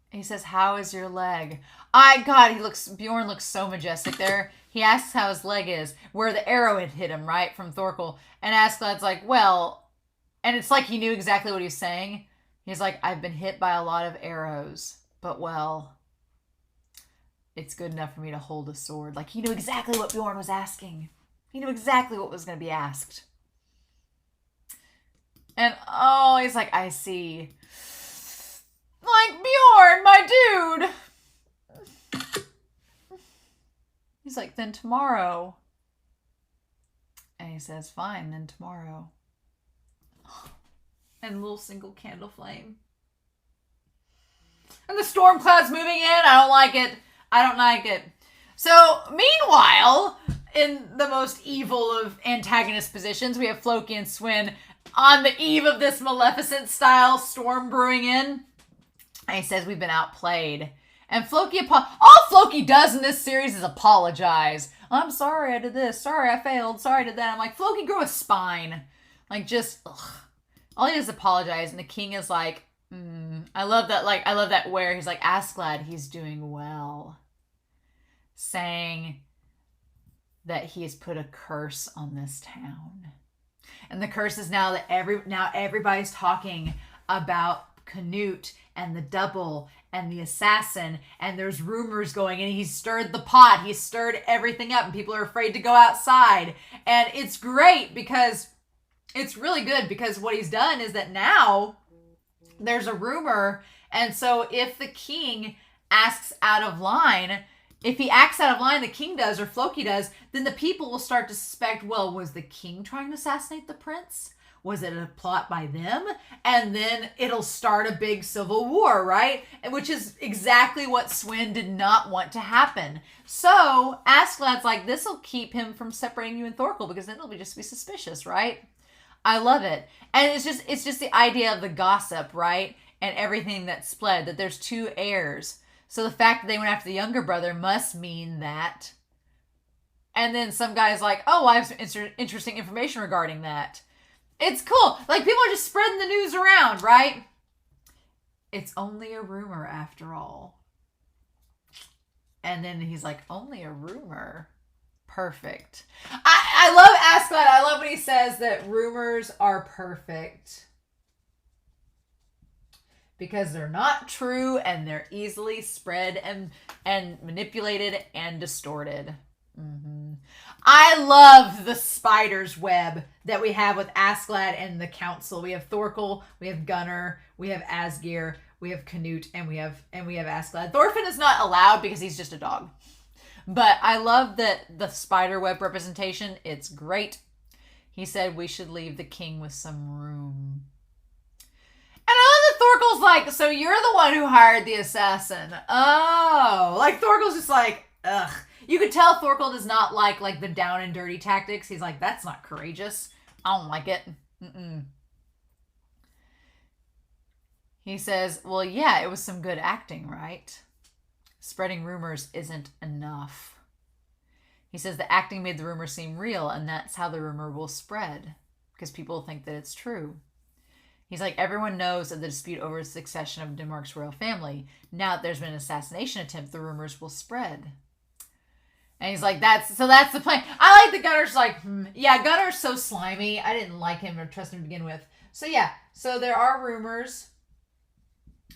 He says, how is your leg? Bjorn looks so majestic there. He asks how his leg is, where the arrow had hit him, right, from Thorkel. And Askeladd's like, well, and it's like he knew exactly what he's saying. He's like, I've been hit by a lot of arrows, but well, it's good enough for me to hold a sword. Like, he knew exactly what Bjorn was asking. He knew exactly what was going to be asked. And, he's like, I see. Like, Bjorn, my dude. He's like, then tomorrow. And he says, fine, then tomorrow. And a little single candle flame. And the storm cloud's moving in. I don't like it. I don't like it. So, meanwhile, in the most evil of antagonist positions, we have Floki and Swin on the eve of this Maleficent-style storm brewing in. And he says we've been outplayed. And Floki, all Floki does in this series is apologize. I'm sorry I did this. Sorry I failed. Sorry I did that. I'm like, Floki, grow a spine. Like, just, ugh. All he does is apologize. And the king is like, I love that where he's like, Askeladd, he's doing well. Saying that he has put a curse on this town. And the curse is now that everybody's talking about Canute and the double and the assassin, and there's rumors going, and he's stirred the pot. He's stirred everything up, and people are afraid to go outside. And it's great because it's really good because what he's done is that now there's a rumor, and so if the king asks out of line, if he acts out of line, the king does, or Floki does, then the people will start to suspect, well, was the king trying to assassinate the prince? Was it a plot by them? And then it'll start a big civil war, right? Which is exactly what Swin did not want to happen. So Askeladd's like, this will keep him from separating you and Thorkel, because then it'll just be suspicious, right? I love it. And it's just the idea of the gossip, right? And everything that spread, that there's two heirs. So the fact that they went after the younger brother must mean that. And then some guy's like, oh, I have some interesting information regarding that. It's cool. Like, people are just spreading the news around, right? It's only a rumor after all. And then he's like, only a rumor. Perfect. I love Askeladd. I love when he says that rumors are perfect. Because they're not true and they're easily spread and manipulated and distorted. I love the spider's web that we have with Askeladd and the council. We have Thorkel, we have Gunnar, we have Asgeir, we have Canute, and we have Askeladd. Thorfinn is not allowed because he's just a dog. But I love that the spider web representation. It's great. He said we should leave the king with some room. And I love that Thorkel's like, so you're the one who hired the assassin. Oh, like Thorkel's just like, ugh. You could tell Thorkel does not like the down and dirty tactics. He's like, that's not courageous. I don't like it. He says, well, yeah, it was some good acting, right? Spreading rumors isn't enough. He says the acting made the rumor seem real, and that's how the rumor will spread, because people think that it's true. He's like, everyone knows of the dispute over the succession of Denmark's royal family. Now that there's been an assassination attempt, the rumors will spread. And he's like, that's the plan. I like that Gunnar's like, yeah, Gunnar's so slimy. I didn't like him or trust him to begin with. So yeah, so there are rumors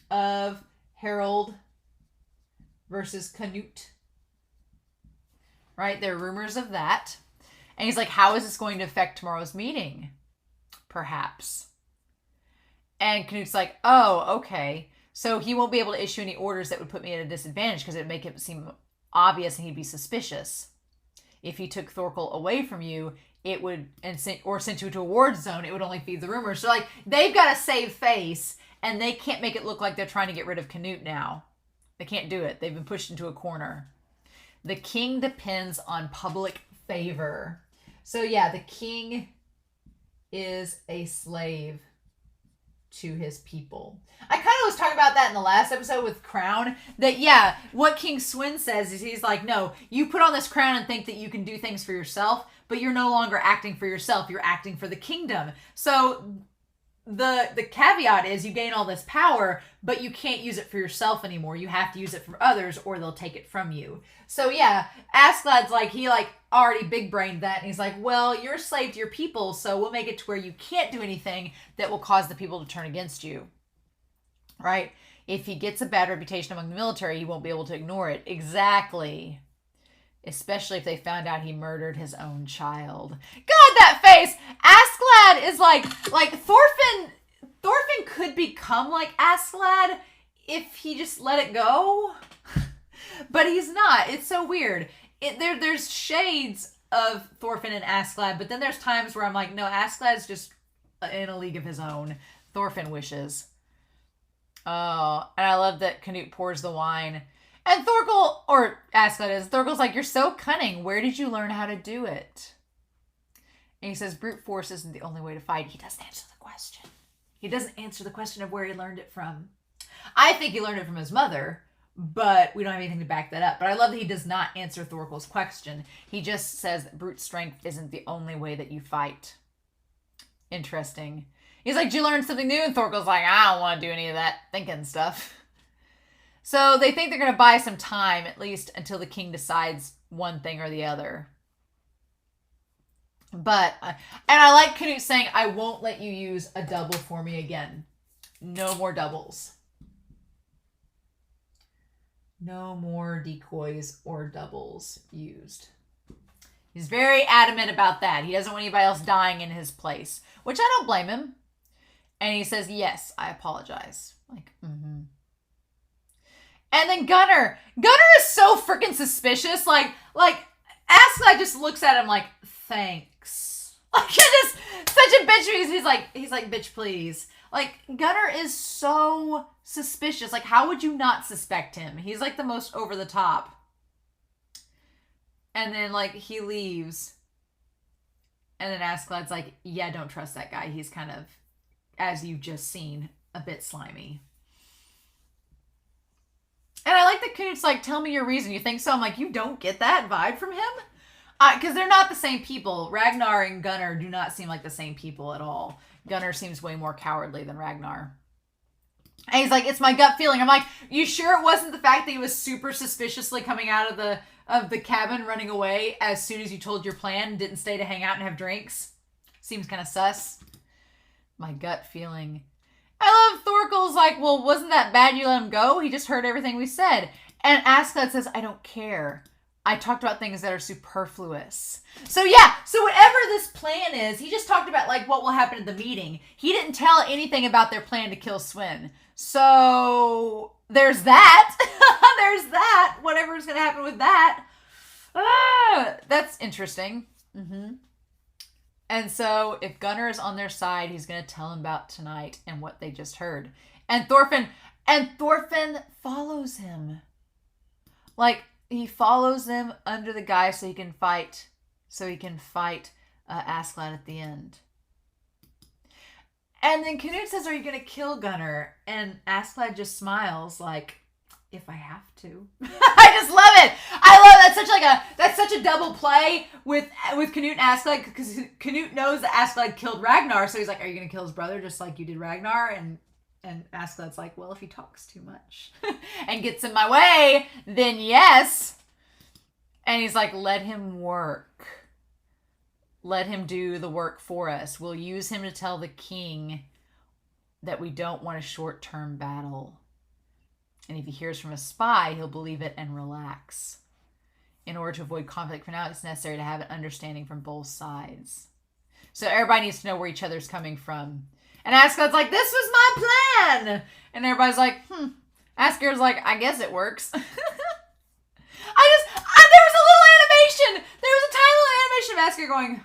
of Harold versus Canute. Right? There are rumors of that. And he's like, how is this going to affect tomorrow's meeting? Perhaps. And Canute's like, oh, okay. So he won't be able to issue any orders that would put me at a disadvantage because it would make it seem obvious and he'd be suspicious. If he took Thorkel away from you, it would, sent you to a ward zone, it would only feed the rumors. So like, they've got to save face, and they can't make it look like they're trying to get rid of Canute now. They can't do it. They've been pushed into a corner. The king depends on public favor. So yeah, the king is a slave to his people. I kind of was talking about that in the last episode with Crown, that yeah, what King Swin says is he's like, no, you put on this crown and think that you can do things for yourself, but you're no longer acting for yourself, you're acting for the kingdom. So the caveat is you gain all this power, but you can't use it for yourself anymore. You have to use it for others or they'll take it from you. So yeah, Askeladd's like, he like already big brained that, and he's like, well, you're a slave to your people, so we'll make it to where you can't do anything that will cause the people to turn against you. Right? If he gets a bad reputation among the military, he won't be able to ignore it. Exactly. Especially if they found out he murdered his own child. God, that face! Askeladd is like Thorfinn could become like Askeladd if he just let it go. But he's not. It's so weird. There's shades of Thorfinn and Askeladd, but then there's times where I'm like, no, Askeladd's just in a league of his own. Thorfinn wishes. Oh, and I love that Canute pours the wine. And Thorkel, or Askeladd Thorkel's like, you're so cunning. Where did you learn how to do it? And he says, brute force isn't the only way to fight. He doesn't answer the question. He doesn't answer the question of where he learned it from. I think he learned it from his mother, but we don't have anything to back that up. But I love that he does not answer Thorkel's question. He just says that brute strength isn't the only way that you fight. Interesting. He's like, did you learn something new? And Thorkel's like, I don't want to do any of that thinking stuff. So they think they're going to buy some time, at least until the king decides one thing or the other. But, and I like Canute saying, I won't let you use a double for me again. No more doubles. No more decoys or doubles used. He's very adamant about that. He doesn't want anybody else dying in his place, which I don't blame him. And he says, yes, I apologize. Like, mm-hmm. And then Gunnar is so freaking suspicious. Like Askeladd just looks at him like, thanks. Like, just such a bitch. He's like, bitch, please. Like, Gunnar is so suspicious. Like, how would you not suspect him? He's like the most over the top. And then, like, he leaves. And then Askeladd's like, yeah, don't trust that guy. He's kind of, as you've just seen, a bit slimy. And I like that Canute's like, tell me your reason. You think so? I'm like, you don't get that vibe from him? Because they're not the same people. Ragnar and Gunnar do not seem like the same people at all. Gunnar seems way more cowardly than Ragnar. And he's like, it's my gut feeling. I'm like, you sure it wasn't the fact that he was super suspiciously coming out of the cabin running away as soon as you told your plan and didn't stay to hang out and have drinks? Seems kind of sus. My gut feeling. I love Thorkel's like, well, wasn't that bad you let him go? He just heard everything we said. And Askeladd says, I don't care. I talked about things that are superfluous. So yeah, so whatever this plan is, he just talked about like what will happen at the meeting. He didn't tell anything about their plan to kill Swin. So there's that. There's that. Whatever's going to happen with that. That's interesting. Mm-hmm. And so if Gunnar is on their side, he's going to tell him about tonight and what they just heard. And Thorfinn follows him. Like, he follows them under the guy so he can fight Askeladd at the end. And then Canute says, are you going to kill Gunnar? And Askeladd just smiles like, if I have to. I just love it. I love that's such a double play with Canute and Askeladd, because Canute knows that Askeladd killed Ragnar, so he's like, are you going to kill his brother just like you did Ragnar? And Askeladd's like, well, if he talks too much and gets in my way, then yes. And he's like, let him work. Let him do the work for us. We'll use him to tell the king that we don't want a short-term battle. And if he hears from a spy, he'll believe it and relax. In order to avoid conflict for now, it's necessary to have an understanding from both sides. So everybody needs to know where each other's coming from. And Askeladd's like, this was my plan! And everybody's like, Askeladd's like, I guess it works. There was a little animation! There was a tiny little animation of Askeladd going,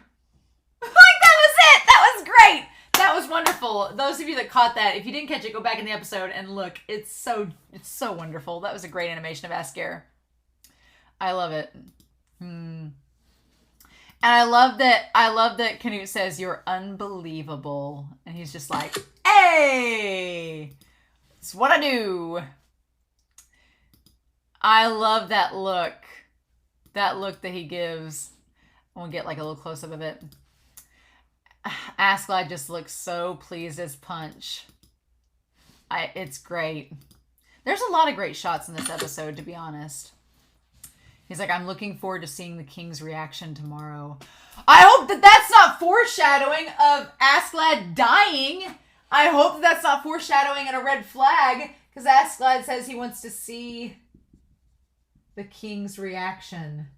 like, that was it! That was great! That was wonderful. Those of you that caught that, if you didn't catch it, go back in the episode and look. It's so wonderful. That was a great animation of Askeladd. I love it. And I love that Canute says, you're unbelievable. And he's just like, hey! It's what I do. I love that look. That look that he gives. We'll get like a little close-up of it. Askeladd just looks so pleased as punch. It's great. There's a lot of great shots in this episode, to be honest. He's like, I'm looking forward to seeing the king's reaction tomorrow. I hope that that's not foreshadowing of Askeladd dying. I hope that that's not foreshadowing and a red flag, because Askeladd says he wants to see the king's reaction.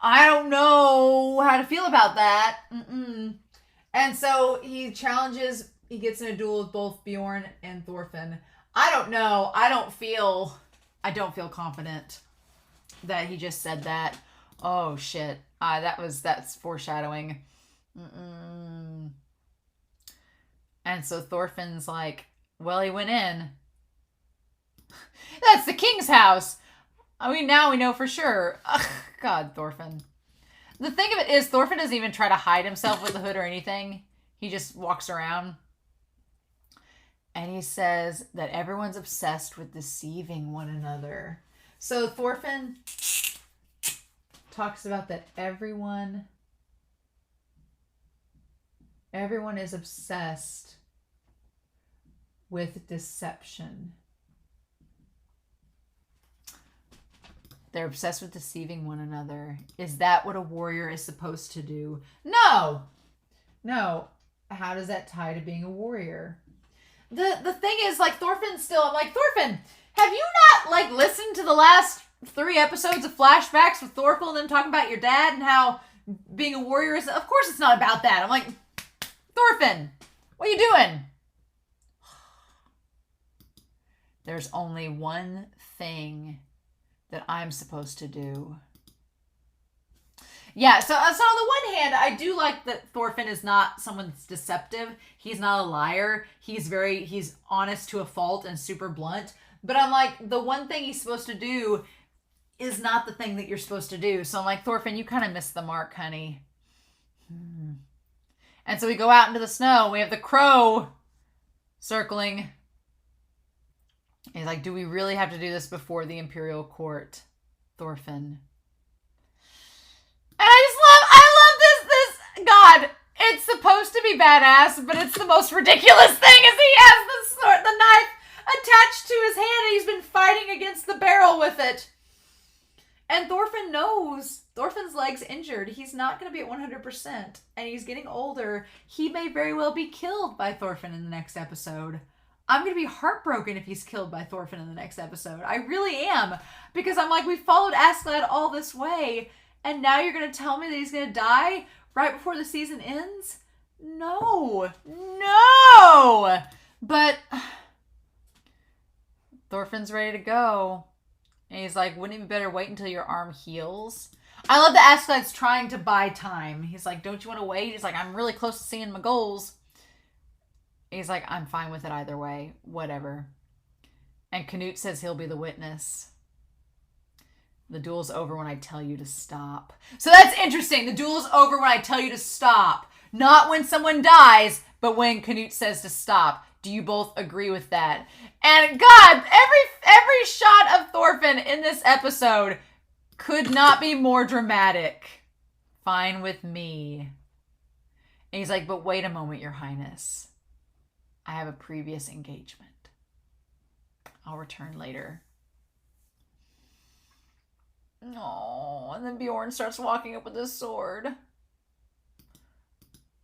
I don't know how to feel about that. And so he gets in a duel with both Bjorn and Thorfinn. I don't know. I don't feel confident that he just said that. Oh shit. That's foreshadowing. And so Thorfinn's like, Well, he went in. That's the king's house. I mean, now we know for sure. Ugh, God, Thorfinn. The thing of it is, Thorfinn doesn't even try to hide himself with the hood or anything. He just walks around. And he says that everyone's obsessed with deceiving one another. So Thorfinn talks about that everyone is obsessed with deception. They're obsessed with deceiving one another. Is that what a warrior is supposed to do? No. How does that tie to being a warrior? The thing is, like, Thorfinn still, I'm like, Thorfinn, have you not, like, listened to the last 3 episodes of flashbacks with Thorkel and them talking about your dad and how being a warrior is, of course it's not about that. I'm like, Thorfinn, what are you doing? There's only one thing that I'm supposed to do. Yeah, so on the one hand, I do like that Thorfinn is not someone that's deceptive. He's not a liar. He's honest to a fault and super blunt. But I'm like, the one thing he's supposed to do is not the thing that you're supposed to do. So I'm like, Thorfinn, you kind of missed the mark, honey. And so we go out into the snow. We have the crow circling. He's like, do we really have to do this before the imperial court, Thorfinn? And I love this, God, it's supposed to be badass, but it's the most ridiculous thing is he has the knife attached to his hand and he's been fighting against the barrel with it. And Thorfinn knows Thorfinn's leg's injured. He's not going to be at 100% and he's getting older. He may very well be killed by Thorfinn in the next episode. I'm going to be heartbroken if he's killed by Thorfinn in the next episode. I really am. Because I'm like, we followed Askeladd all this way and now you're going to tell me that he's going to die right before the season ends? No. But Thorfinn's ready to go. And he's like, wouldn't it be better wait until your arm heals? I love that Askeladd's trying to buy time. He's like, don't you want to wait? He's like, I'm really close to seeing my goals. He's like, I'm fine with it either way. Whatever. And Canute says he'll be the witness. The duel's over when I tell you to stop. So that's interesting. The duel's over when I tell you to stop. Not when someone dies, but when Canute says to stop. Do you both agree with that? And God, every shot of Thorfinn in this episode could not be more dramatic. Fine with me. And he's like, but wait a moment, Your Highness. I have a previous engagement. I'll return later. Oh, and then Bjorn starts walking up with his sword.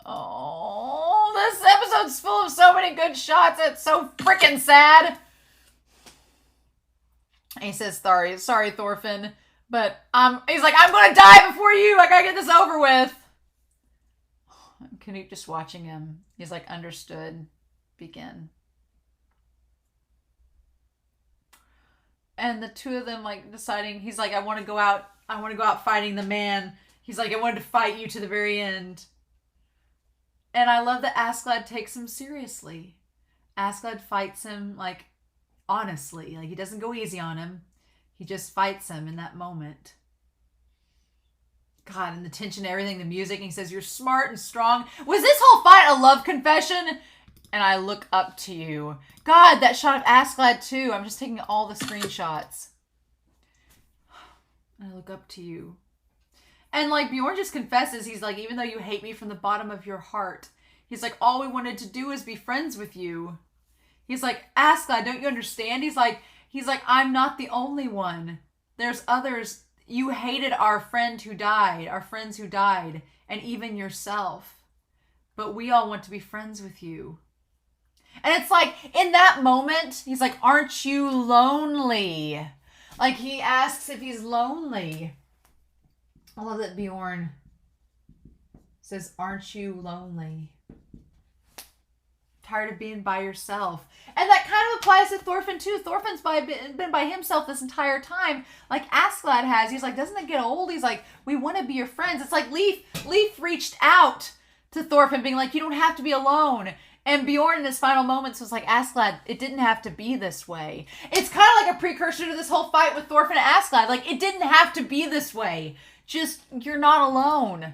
Oh, this episode's full of so many good shots. It's so freaking sad. And he says, sorry, Thorfinn. But he's like, I'm going to die before you. I got to get this over with. And Canute just watching him. He's like, understood. Begin. And the two of them like deciding, he's like, I want to go out fighting the man. He's like, I wanted to fight you to the very end. And I love that Askeladd takes him seriously. Askeladd fights him like honestly. Like he doesn't go easy on him. He just fights him in that moment. God, and the tension, everything, the music. And he says, you're smart and strong. Was this whole fight a love confession? And I look up to you. God, that shot of Askeladd too. I'm just taking all the screenshots. I look up to you. And like Bjorn just confesses, he's like, even though you hate me from the bottom of your heart, he's like, all we wanted to do is be friends with you. He's like, Askeladd, don't you understand? He's like, I'm not the only one. There's others. You hated our friends who died, and even yourself. But we all want to be friends with you. And it's like, in that moment, he's like, aren't you lonely? Like, he asks if he's lonely. I love that Bjorn says, aren't you lonely? Tired of being by yourself. And that kind of applies to Thorfinn too. Thorfinn's been by himself this entire time, like Askeladd has. He's like, doesn't it get old? He's like, we want to be your friends. It's like Leif reached out to Thorfinn being like, you don't have to be alone. And Bjorn in his final moments was like, Askeladd, it didn't have to be this way. It's kind of like a precursor to this whole fight with Thorfinn and Askeladd. Like, it didn't have to be this way. Just, you're not alone.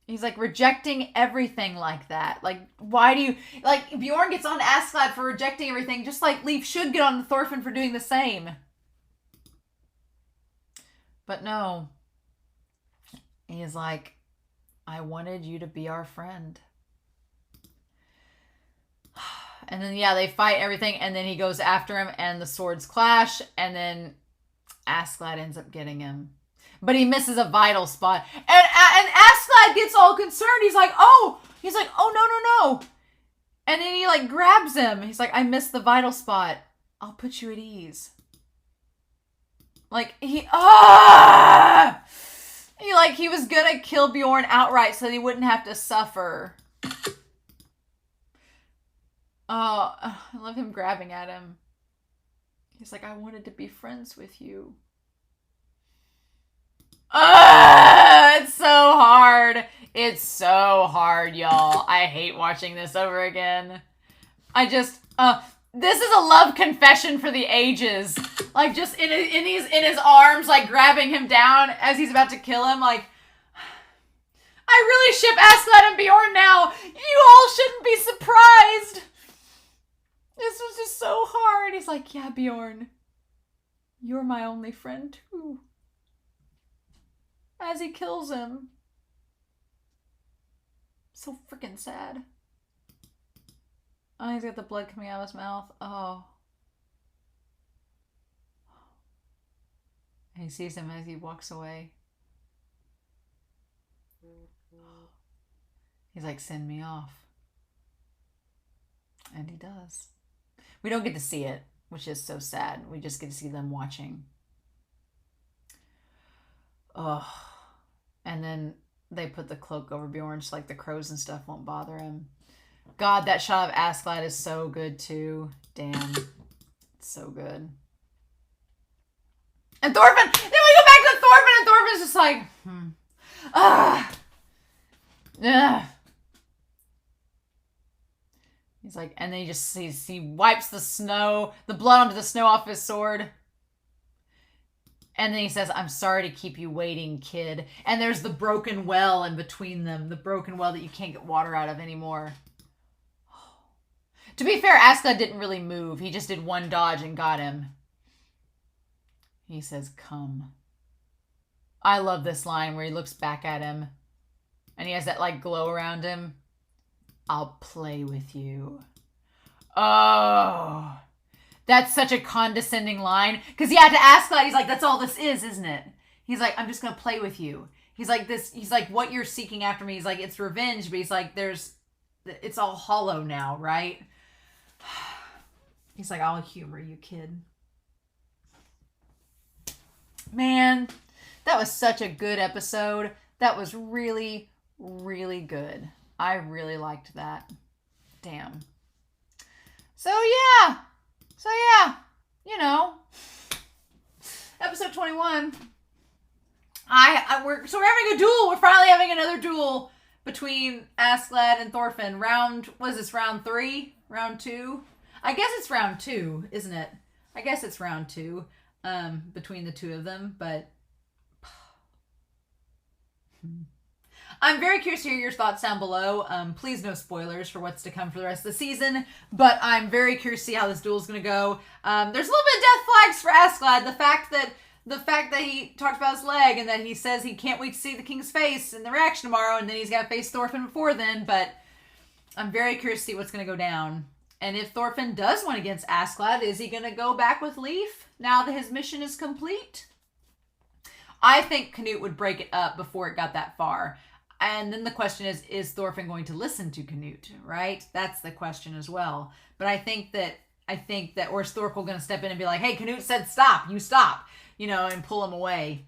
He's like rejecting everything like that. Like, why do you... Like, Bjorn gets on to Askeladd for rejecting everything, just like Leif should get on to Thorfinn for doing the same. But no. He's like, I wanted you to be our friend. And then, yeah, they fight everything, and then he goes after him, and the swords clash, and then Askeladd ends up getting him. But he misses a vital spot. And Askeladd gets all concerned. He's like, oh, no. And then he, like, grabs him. He's like, I missed the vital spot. I'll put you at ease. Like, he was gonna kill Bjorn outright so that he wouldn't have to suffer. Oh, I love him grabbing at him. He's like, I wanted to be friends with you. It's so hard. It's so hard, y'all. I hate watching this over again. This is a love confession for the ages. Like, just in his arms, like, grabbing him down as he's about to kill him, like, I really ship Askeladd and Bjorn now. You all shouldn't be surprised. This was just so hard. He's like, yeah, Bjorn, you're my only friend too. As he kills him. So freaking sad. Oh, he's got the blood coming out of his mouth. Oh. And he sees him as he walks away. He's like, send me off. And he does. We don't get to see it, which is so sad. We just get to see them watching. Oh. And then they put the cloak over Bjorn so like the crows and stuff won't bother him. God, that shot of Askeladd is so good too. Damn. It's so good. And Thorfinn! Then we go back to Thorfinn and Thorfinn's just like, He's like, and then he wipes the blood onto the snow off his sword. And then he says, I'm sorry to keep you waiting, kid. And there's the broken well in between them. The broken well that you can't get water out of anymore. To be fair, Askeladd didn't really move. He just did one dodge and got him. He says, come. I love this line where he looks back at him. And he has that, like, glow around him. I'll play with you. Oh. That's such a condescending line. Because, yeah, to Askeladd, he's like, that's all this is, isn't it? He's like, I'm just going to play with you. He's like, what you're seeking after me. He's like, it's revenge. But he's like, it's all hollow now, right? He's like, I'll humor you, kid. Man, that was such a good episode. That was really, really good. I really liked that. Damn. So yeah, you know, episode 21. We're having a duel. We're finally having another duel between Askeladd and Thorfinn. Round 3? Round 2? I guess it's round 2, isn't it? I guess it's round 2, between the two of them, but I'm very curious to hear your thoughts down below. Please no spoilers for what's to come for the rest of the season, but I'm very curious to see how this duel is going to go. There's a little bit of death flags for Askeladd. The fact that he talked about his leg and that he says he can't wait to see the king's face in the reaction tomorrow, and then he's got to face Thorfinn before then, but I'm very curious to see what's going to go down. And if Thorfinn does win against Askeladd, is he going to go back with Leif now that his mission is complete? I think Canute would break it up before it got that far. And then the question is Thorfinn going to listen to Canute, right? That's the question as well. But I think that, or is Thorkel going to step in and be like, hey, Canute said stop, you stop, and pull him away.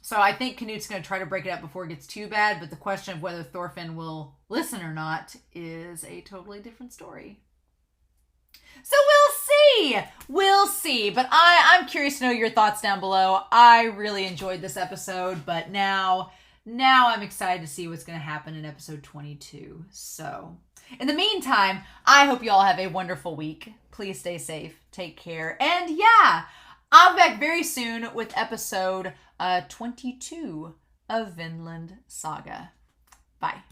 So I think Canute's going to try to break it up before it gets too bad. But the question of whether Thorfinn will listen or not is a totally different story. So we'll see. But I'm curious to know your thoughts down below. I really enjoyed this episode, but now Now I'm excited to see what's going to happen in episode 22. So, in the meantime, I hope you all have a wonderful week. Please stay safe, take care, and yeah, I'll be back very soon with episode 22 of Vinland Saga. Bye.